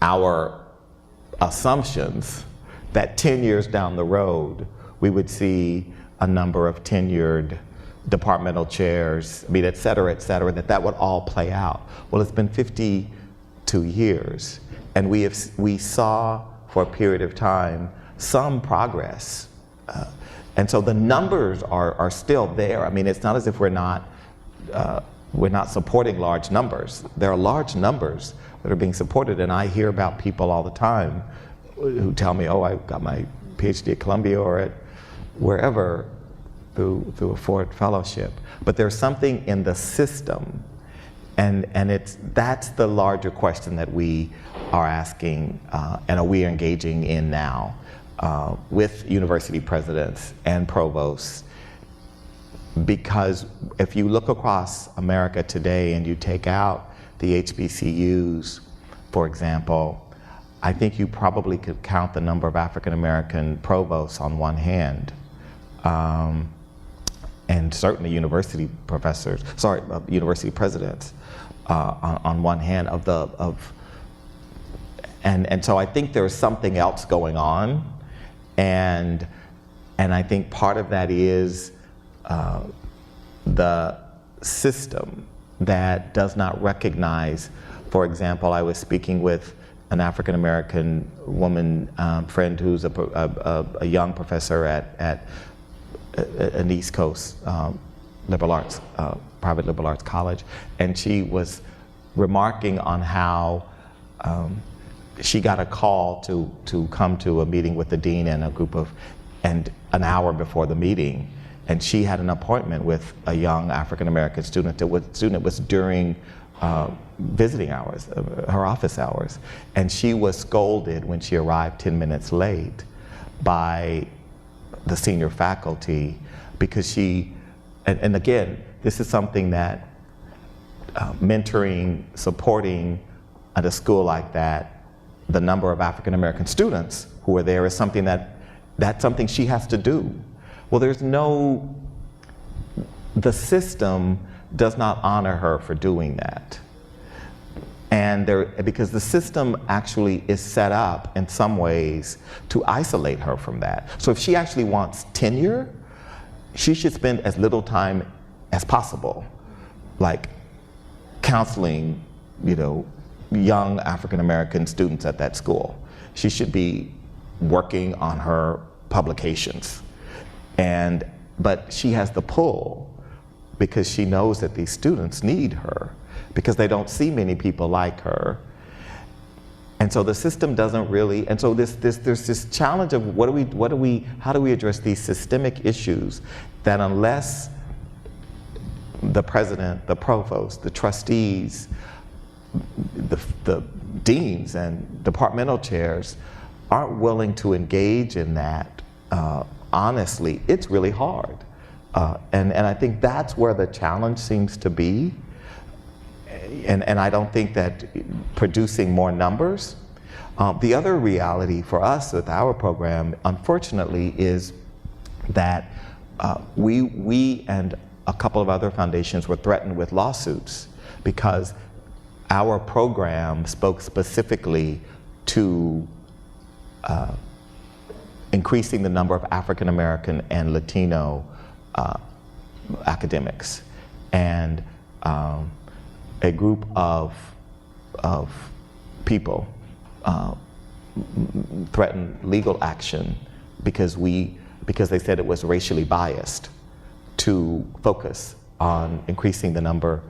our assumptions that 10 years down the road, we would see a number of tenured departmental chairs, I mean, et cetera, that would all play out. Well, it's been 52 years, and we saw for a period of time some progress. And so the numbers are still there. I mean, it's not as if we're not supporting large numbers. There are large numbers that are being supported, and I hear about people all the time who tell me, oh, I got my PhD at Columbia or at wherever through a Ford Fellowship. But there's something in the system, and that's the larger question that we are asking and are we engaging in now with university presidents and provosts. Because if you look across America today and you take out the HBCUs, for example, I think you probably could count the number of African American provosts on one hand, and certainly university presidents on one hand and so I think there's something else going on, and I think part of that is the system that does not recognize, for example, I was speaking with an African American woman friend who's a young professor at an East Coast liberal arts, private liberal arts college, and she was remarking on how she got a call to come to a meeting with the dean and a group of, and an hour before the meeting, and she had an appointment with a young African American student. It was during visiting hours, her office hours, and she was scolded when she arrived 10 minutes late by the senior faculty because she, and again, this is something that mentoring, supporting at a school like that, the number of African American students who are there is something that's something she has to do. Well, the system does not honor her for doing that. And because the system actually is set up in some ways to isolate her from that. So if she actually wants tenure, she should spend as little time as possible, like counseling, young African American students at that school. She should be working on her publications. But she has the pull because she knows that these students need her, because they don't see many people like her. And so the system doesn't really, and so there's this challenge of how do we address these systemic issues that unless the president, the provost, the trustees, the deans and departmental chairs aren't willing to engage in that honestly, it's really hard. And I think that's where the challenge seems to be. And I don't think that producing more numbers. The other reality for us with our program, unfortunately, is that we and a couple of other foundations were threatened with lawsuits because our program spoke specifically to increasing the number of African American and Latino academics. And a group of people threatened legal action because they said it was racially biased to focus on increasing the number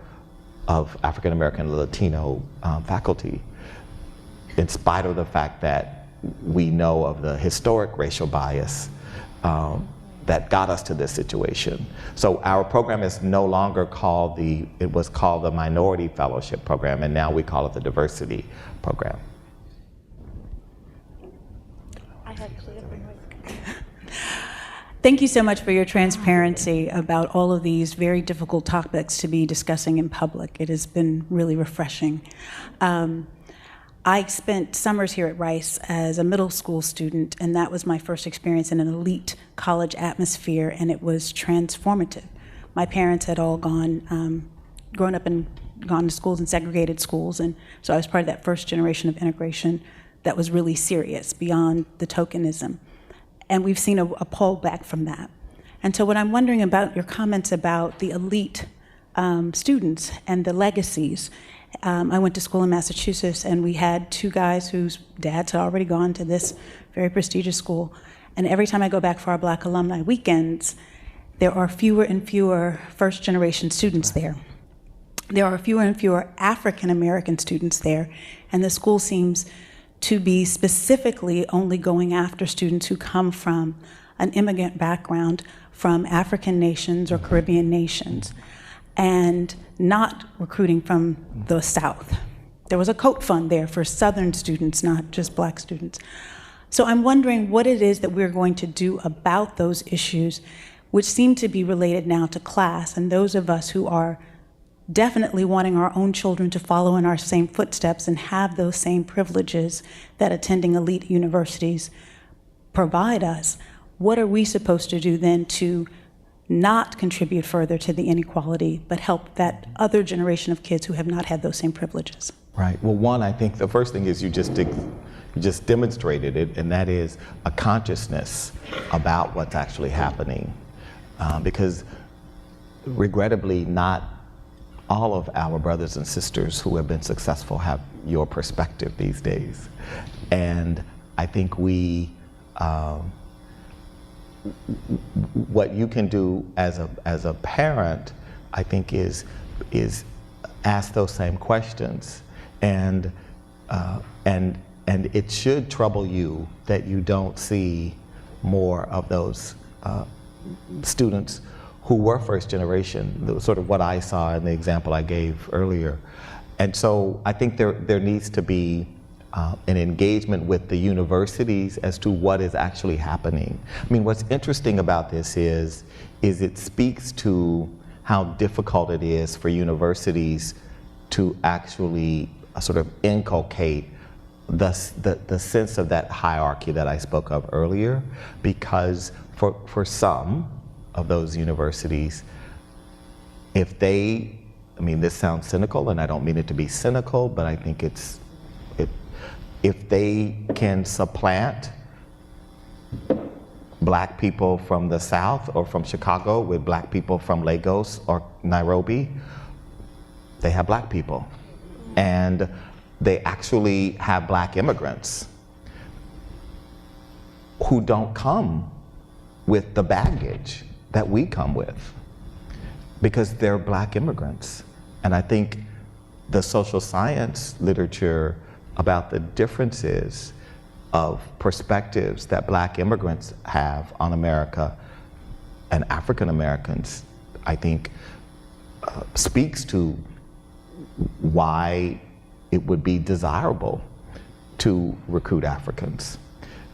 of African American and Latino faculty, in spite of the fact that we know of the historic racial bias that got us to this situation. So our program is no longer called it was called the Minority Fellowship Program, and now we call it the Diversity Program. Thank you so much for your transparency about all of these very difficult topics to be discussing in public. It has been really refreshing. I spent summers here at Rice as a middle school student, and that was my first experience in an elite college atmosphere, and it was transformative. My parents had all grown up and gone to schools in segregated schools, and so I was part of that first generation of integration that was really serious, beyond the tokenism. And we've seen a pullback from that. And so what I'm wondering about your comments about the elite students and the legacies. I went to school in Massachusetts, and we had two guys whose dads had already gone to this very prestigious school. And every time I go back for our Black Alumni weekends, there are fewer and fewer first-generation students there. There are fewer and fewer African American students there, and the school seems to be specifically only going after students who come from an immigrant background from African nations or Caribbean nations, and not recruiting from the South. There was a coat fund there for Southern students, not just Black students. So I'm wondering what it is that we're going to do about those issues, which seem to be related now to class, and those of us who are definitely wanting our own children to follow in our same footsteps and have those same privileges that attending elite universities provide us. What are we supposed to do then to not contribute further to the inequality, but help that other generation of kids who have not had those same privileges? Right. Well, one, I think the first thing is you just demonstrated it, and that is a consciousness about what's actually happening. Because regrettably, not all of our brothers and sisters who have been successful have your perspective these days. And I think what you can do as a parent, I think, is ask those same questions, and it should trouble you that you don't see more of those students who were first generation, sort of what I saw in the example I gave earlier. And so I think there needs to be an engagement with the universities as to what is actually happening. I mean, what's interesting about this is it speaks to how difficult it is for universities to actually sort of inculcate the sense of that hierarchy that I spoke of earlier, because for some of those universities, if they, I mean, this sounds cynical, and I don't mean it to be cynical, but I think if they can supplant black people from the South or from Chicago with black people from Lagos or Nairobi, they have black people. And they actually have black immigrants who don't come with the baggage that we come with, because they're black immigrants. And I think the social science literature about the differences of perspectives that black immigrants have on America and African Americans, I think speaks to why it would be desirable to recruit Africans.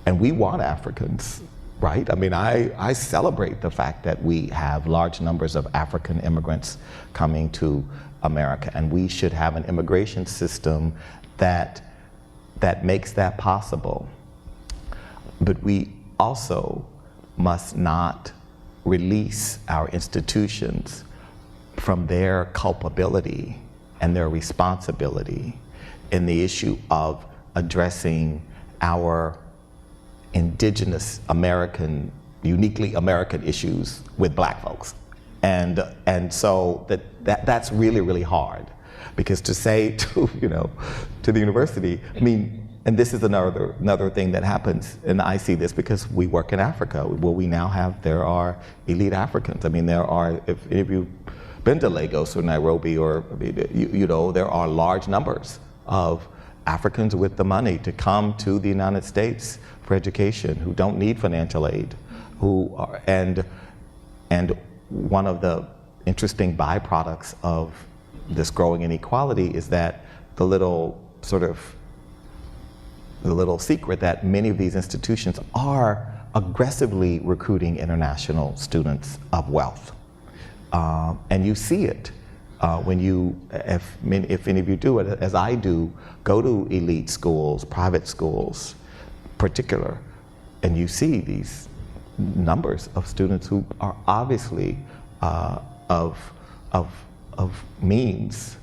And we want Africans, right? I mean, I celebrate the fact that we have large numbers of African immigrants coming to America, and we should have an immigration system that makes that possible. But we also must not release our institutions from their culpability and their responsibility in the issue of addressing our indigenous American, uniquely American issues with black folks. And so that's really, really hard. Because to say to the university, I mean, and this is another thing that happens, and I see this because we work in Africa. Well, there are elite Africans. I mean, there are, if you've been to Lagos or Nairobi, or there are large numbers of Africans with the money to come to the United States for education, who don't need financial aid, and one of the interesting byproducts of this growing inequality is that the little secret that many of these institutions are aggressively recruiting international students of wealth. And you see it when if any of you do it, as I do, go to elite schools, private schools particular, and you see these numbers of students who are obviously of means,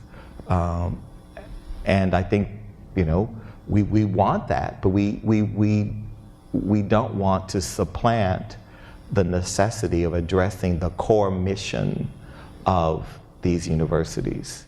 and I think we want that, but we don't want to supplant the necessity of addressing the core mission of these universities.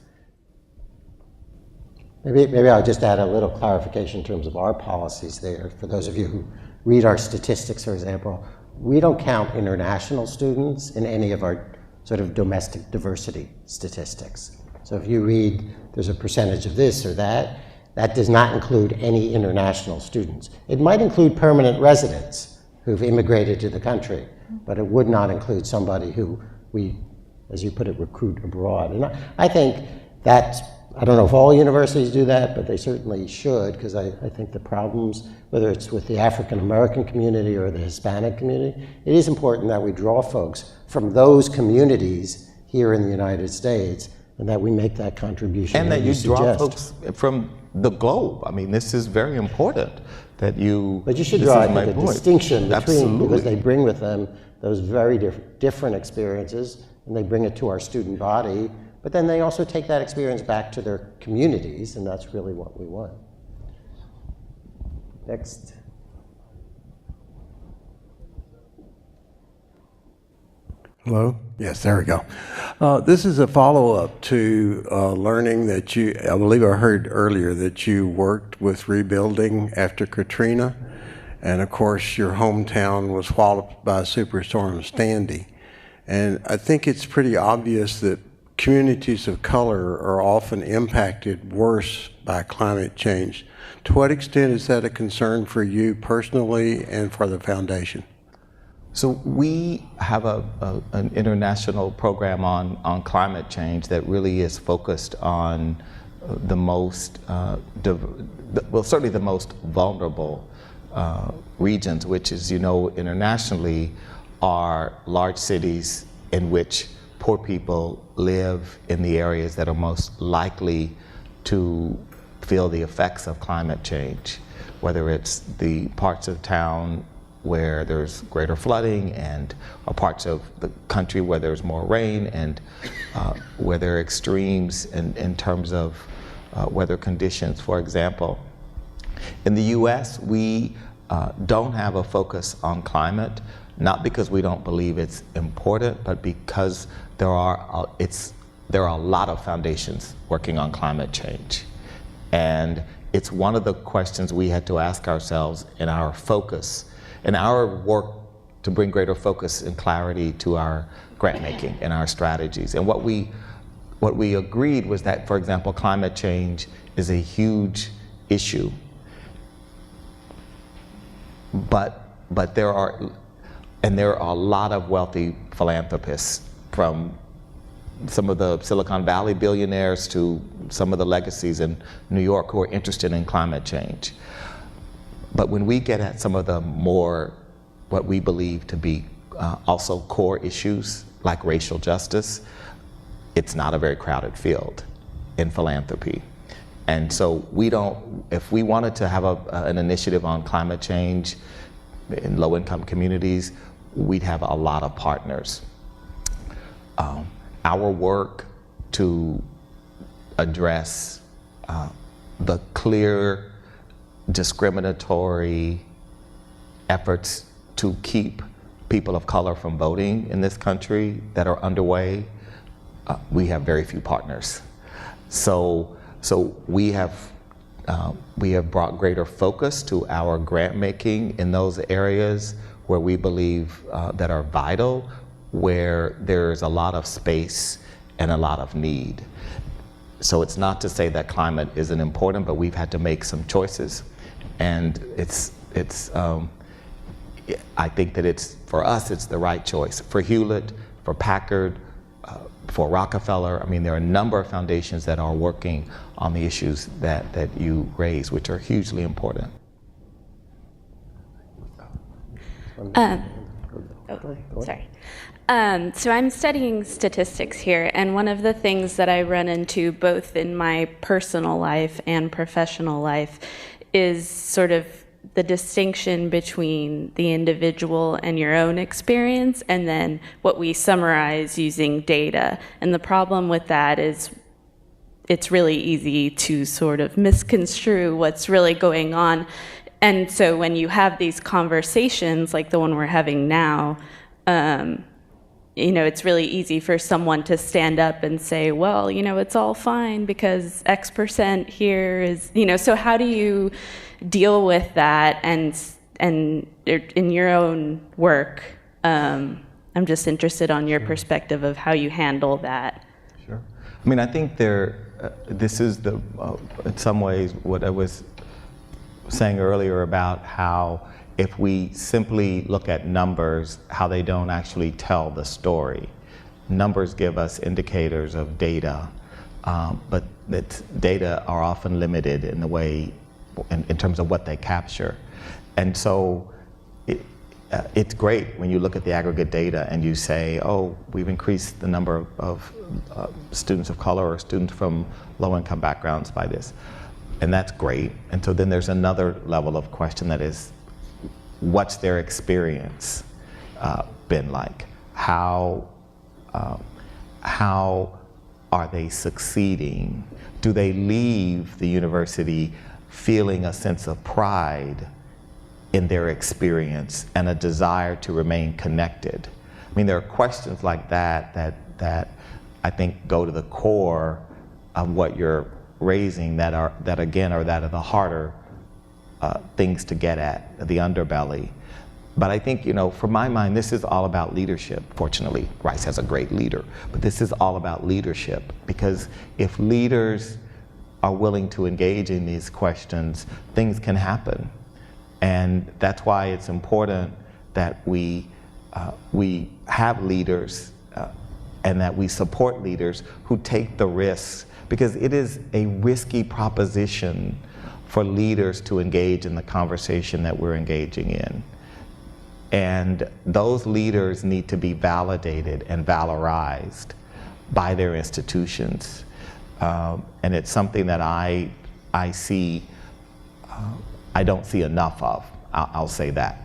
Maybe I'll just add a little clarification in terms of our policies there. For those of you who read our statistics, for example, we don't count international students in any of our sort of domestic diversity statistics. So if you read there's a percentage of this or that, that does not include any international students. It might include permanent residents who've immigrated to the country, but it would not include somebody who we, as you put it, recruit abroad. And I think that's, I don't know if all universities do that, but they certainly should, because I think the problems, whether it's with the African American community or the Hispanic community, it is important that we draw folks from those communities here in the United States, and that we make that contribution. And that you draw folks from the globe. I mean, this is very important that you. But you should draw, I think, a point. distinction between, Absolutely. because they bring with them those very different experiences, and they bring it to our student body. But then they also take that experience back to their communities, and that's really what we want. Next. Hello? Yes, there we go. This is a follow-up to learning that I believe I heard earlier that you worked with rebuilding after Katrina. And of course, your hometown was walloped by Superstorm Sandy. And I think it's pretty obvious that communities of color are often impacted worse by climate change. To what extent is that a concern for you personally and for the foundation? So we have an international program on climate change that really is focused on the most, certainly the most vulnerable regions, which is, internationally are large cities in which poor people live in the areas that are most likely to feel the effects of climate change, whether it's the parts of town where there's greater flooding or parts of the country where there's more rain and where there are extremes in terms of weather conditions. For example, in the US, we don't have a focus on climate, not because we don't believe it's important, but because there are a lot of foundations working on climate change. And it's one of the questions we had to ask ourselves in our focus, in our work to bring greater focus and clarity to our grant making and our strategies. And what we agreed was that, for example, climate change is a huge issue, but there are a lot of wealthy philanthropists, from some of the Silicon Valley billionaires to some of the legacies in New York, who are interested in climate change. But when we get at some of the more, what we believe to be also core issues, like racial justice, it's not a very crowded field in philanthropy. And so if we wanted to have an initiative on climate change in low-income communities, we'd have a lot of partners. Our work to address the clear discriminatory efforts to keep people of color from voting in this country that are underway, we have very few partners. So we have brought greater focus to our grant making in those areas where we believe that are vital, where there's a lot of space and a lot of need. So it's not to say that climate isn't important, but we've had to make some choices. And I think that for us, it's the right choice. For Hewlett, for Packard, for Rockefeller, there are a number of foundations that are working on the issues that you raise, which are hugely important. Sorry. So I'm studying statistics here, and one of the things that I run into both in my personal life and professional life is sort of the distinction between the individual and your own experience, and then what we summarize using data. And the problem with that is it's really easy to sort of misconstrue what's really going on. And so when you have these conversations like the one we're having now, it's really easy for someone to stand up and say, well, it's all fine because X% here is, so how do you deal with that? And in your own work, I'm just interested on your perspective of how you handle that. Sure. I think this is in some ways what I was saying earlier about how if we simply look at numbers, how they don't actually tell the story. Numbers give us indicators of data, but data are often limited in the way, in terms of what they capture. And so it's great when you look at the aggregate data and you say, oh, we've increased the number of students of color or students from low-income backgrounds by this. And that's great. And so then there's another level of question that is, what's their experience been like? How are they succeeding? Do they leave the university feeling a sense of pride in their experience and a desire to remain connected? I mean, there are questions like that I think go to the core of what you're raising that again are that of the harder things to get at, the underbelly. But I think, for my mind, this is all about leadership. Fortunately, Rice has a great leader, but this is all about leadership, because if leaders are willing to engage in these questions, things can happen. And that's why it's important that we have leaders and that we support leaders who take the risks, because it is a risky proposition for leaders to engage in the conversation that we're engaging in. And those leaders need to be validated and valorized by their institutions. And it's something that I see, I don't see enough of. I'll say that.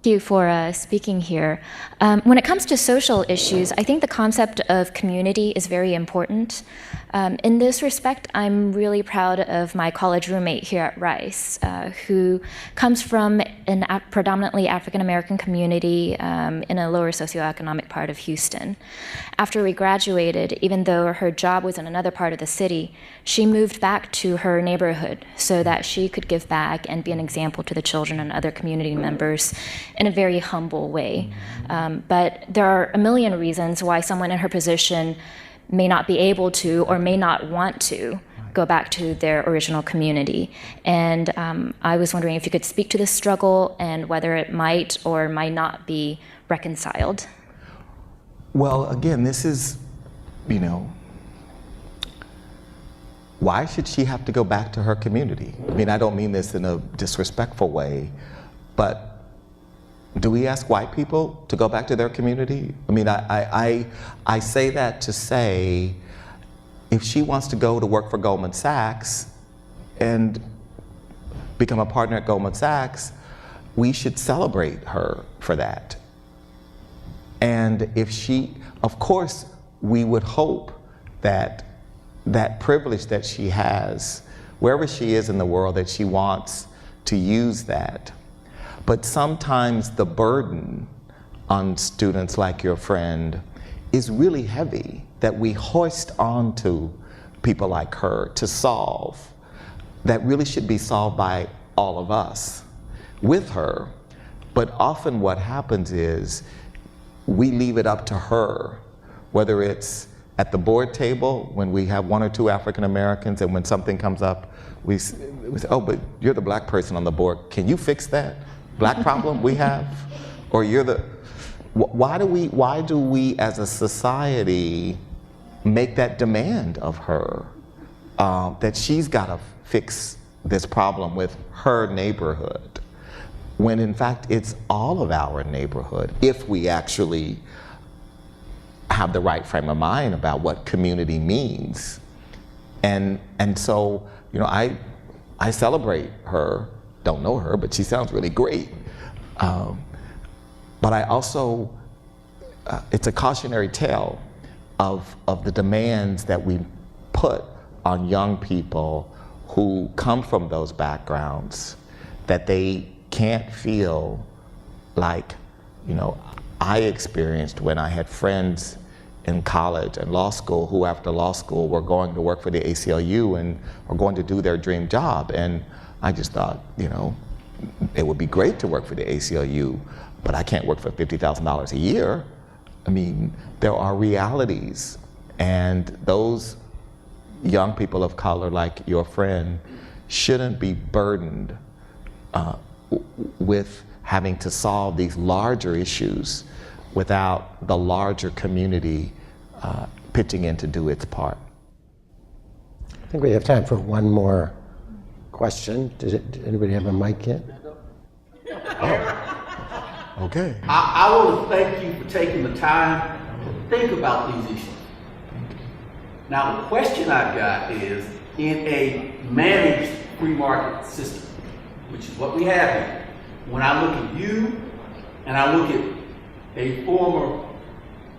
Thank you for speaking here. When it comes to social issues, I think the concept of community is very important. In this respect, I'm really proud of my college roommate here at Rice, who comes from a predominantly African-American community in a lower socioeconomic part of Houston. After we graduated, even though her job was in another part of the city, she moved back to her neighborhood so that she could give back and be an example to the children and other community members in a very humble way. But there are a million reasons why someone in her position may not be able to or may not want to go back to their original community. And I was wondering if you could speak to this struggle and whether it might or might not be reconciled. Well, again, this is, why should she have to go back to her community? I mean, I don't mean this in a disrespectful way, but do we ask white people to go back to their community? I mean, I say that to say, if she wants to go to work for Goldman Sachs and become a partner at Goldman Sachs, we should celebrate her for that. And if she, of course, we would hope that that privilege that she has, wherever she is in the world, that she wants to use that. But sometimes the burden on students like your friend is really heavy, that we hoist onto people like her to solve, that really should be solved by all of us with her. But often what happens is we leave it up to her, whether it's at the board table when we have one or two African Americans, and when something comes up, we say, oh, but you're the black person on the board. Can you fix that black problem we have? Or you're the, why do we as a society make that demand of her, that she's got to fix this problem with her neighborhood, when in fact it's all of our neighborhood, if we actually have the right frame of mind about what community means. And so, I celebrate her, don't know her, but she sounds really great. But I also, it's a cautionary tale of the demands that we put on young people who come from those backgrounds, that they can't feel like, I experienced when I had friends in college and law school who after law school were going to work for the ACLU and were going to do their dream job. And I just thought, it would be great to work for the ACLU, but I can't work for $50,000 a year. I mean, there are realities, and those young people of color like your friend shouldn't be burdened with having to solve these larger issues without the larger community pitching in to do its part. I think we have time for one more question. Did anybody have a mic yet? Oh, okay. I want to thank you for taking the time to think about these issues. Now, the question I've got is, in a managed free market system, which is what we have here, when I look at you and I look at a former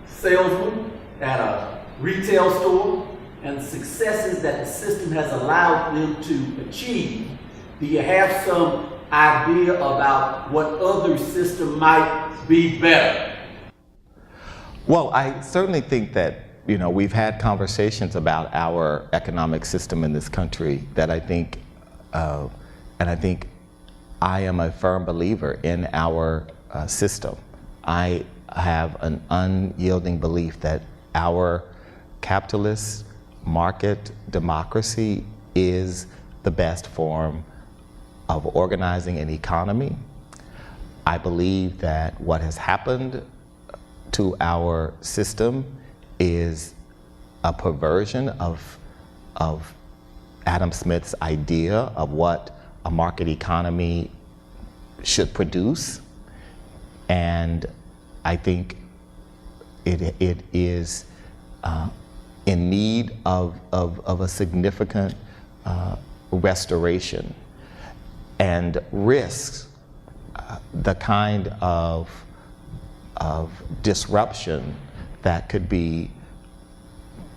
salesman at a retail store and the successes that the system has allowed them to achieve, do you have some idea about what other system might be better? Well, I certainly think that, we've had conversations about our economic system in this country that I think, and I think I am a firm believer in our system. I have an unyielding belief that our capitalist market democracy is the best form of organizing an economy. I believe that what has happened to our system is a perversion of Adam Smith's idea of what a market economy should produce. And I think it is in need of a significant restoration, and risks the kind of disruption that could be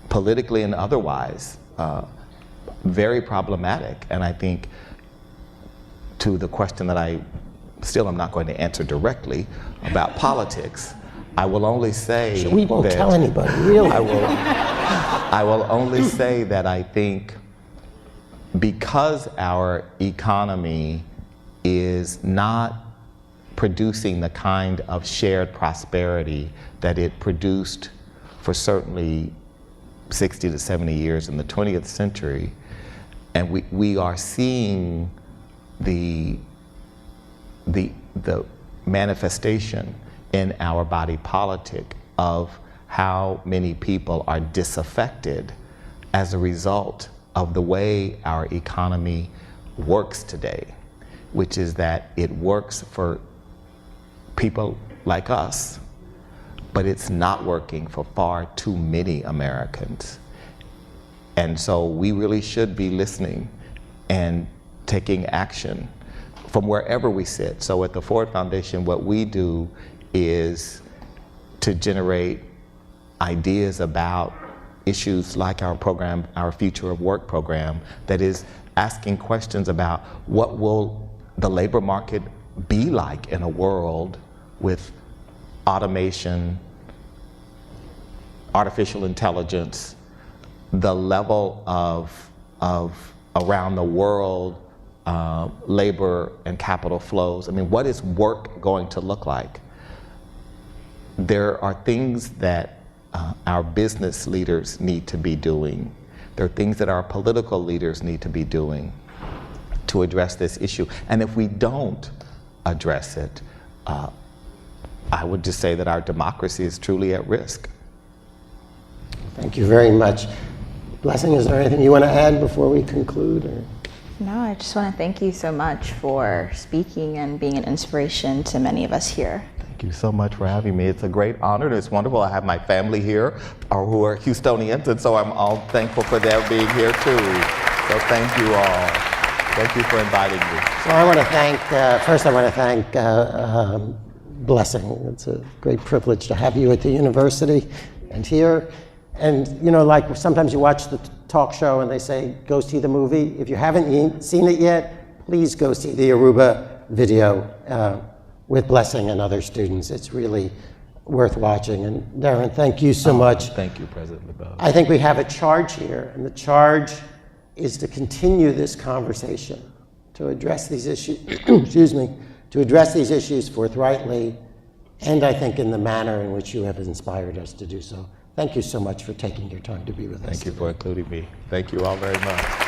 politically and otherwise very problematic. And I think, to the question that I'm not going to answer directly about politics, I will only say We won't that tell anybody, really. I will only say that I think because our economy is not producing the kind of shared prosperity that it produced for certainly 60 to 70 years in the 20th century, and we are seeing the manifestation in our body politic of how many people are disaffected as a result of the way our economy works today, which is that it works for people like us, but it's not working for far too many Americans. And so we really should be listening and taking action from wherever we sit. So at the Ford Foundation, what we do is to generate ideas about issues like our program, our Future of Work program, that is asking questions about what will the labor market be like in a world with automation, artificial intelligence, the level of around the world labor and capital flows. I mean, what is work going to look like? There are things that our business leaders need to be doing. There are things that our political leaders need to be doing to address this issue. And if we don't address it, I would just say that our democracy is truly at risk. Thank you very much. Blessing, is there anything you want to add before we conclude? Or? No, I just want to thank you so much for speaking and being an inspiration to many of us here. Thank you so much for having me. It's a great honor, and it's wonderful. I have my family here who are Houstonians, and so I'm all thankful for them being here too. So thank you all. Thank you for inviting me. So I want to thank, first I want to thank Blessing. It's a great privilege to have you at the university and here. And like sometimes you watch the talk show and they say, go see the movie. If you haven't seen it yet, please go see the ARUBA video with Blessing and other students. It's really worth watching. And Darren, thank you so much. Thank you, President LeBeau. I think we have a charge here, and the charge is to continue this conversation, to address these issues, excuse me, to address these issues forthrightly, and I think in the manner in which you have inspired us to do so. Thank you so much for taking your time to be with us. Thank you for including me. Thank you all very much.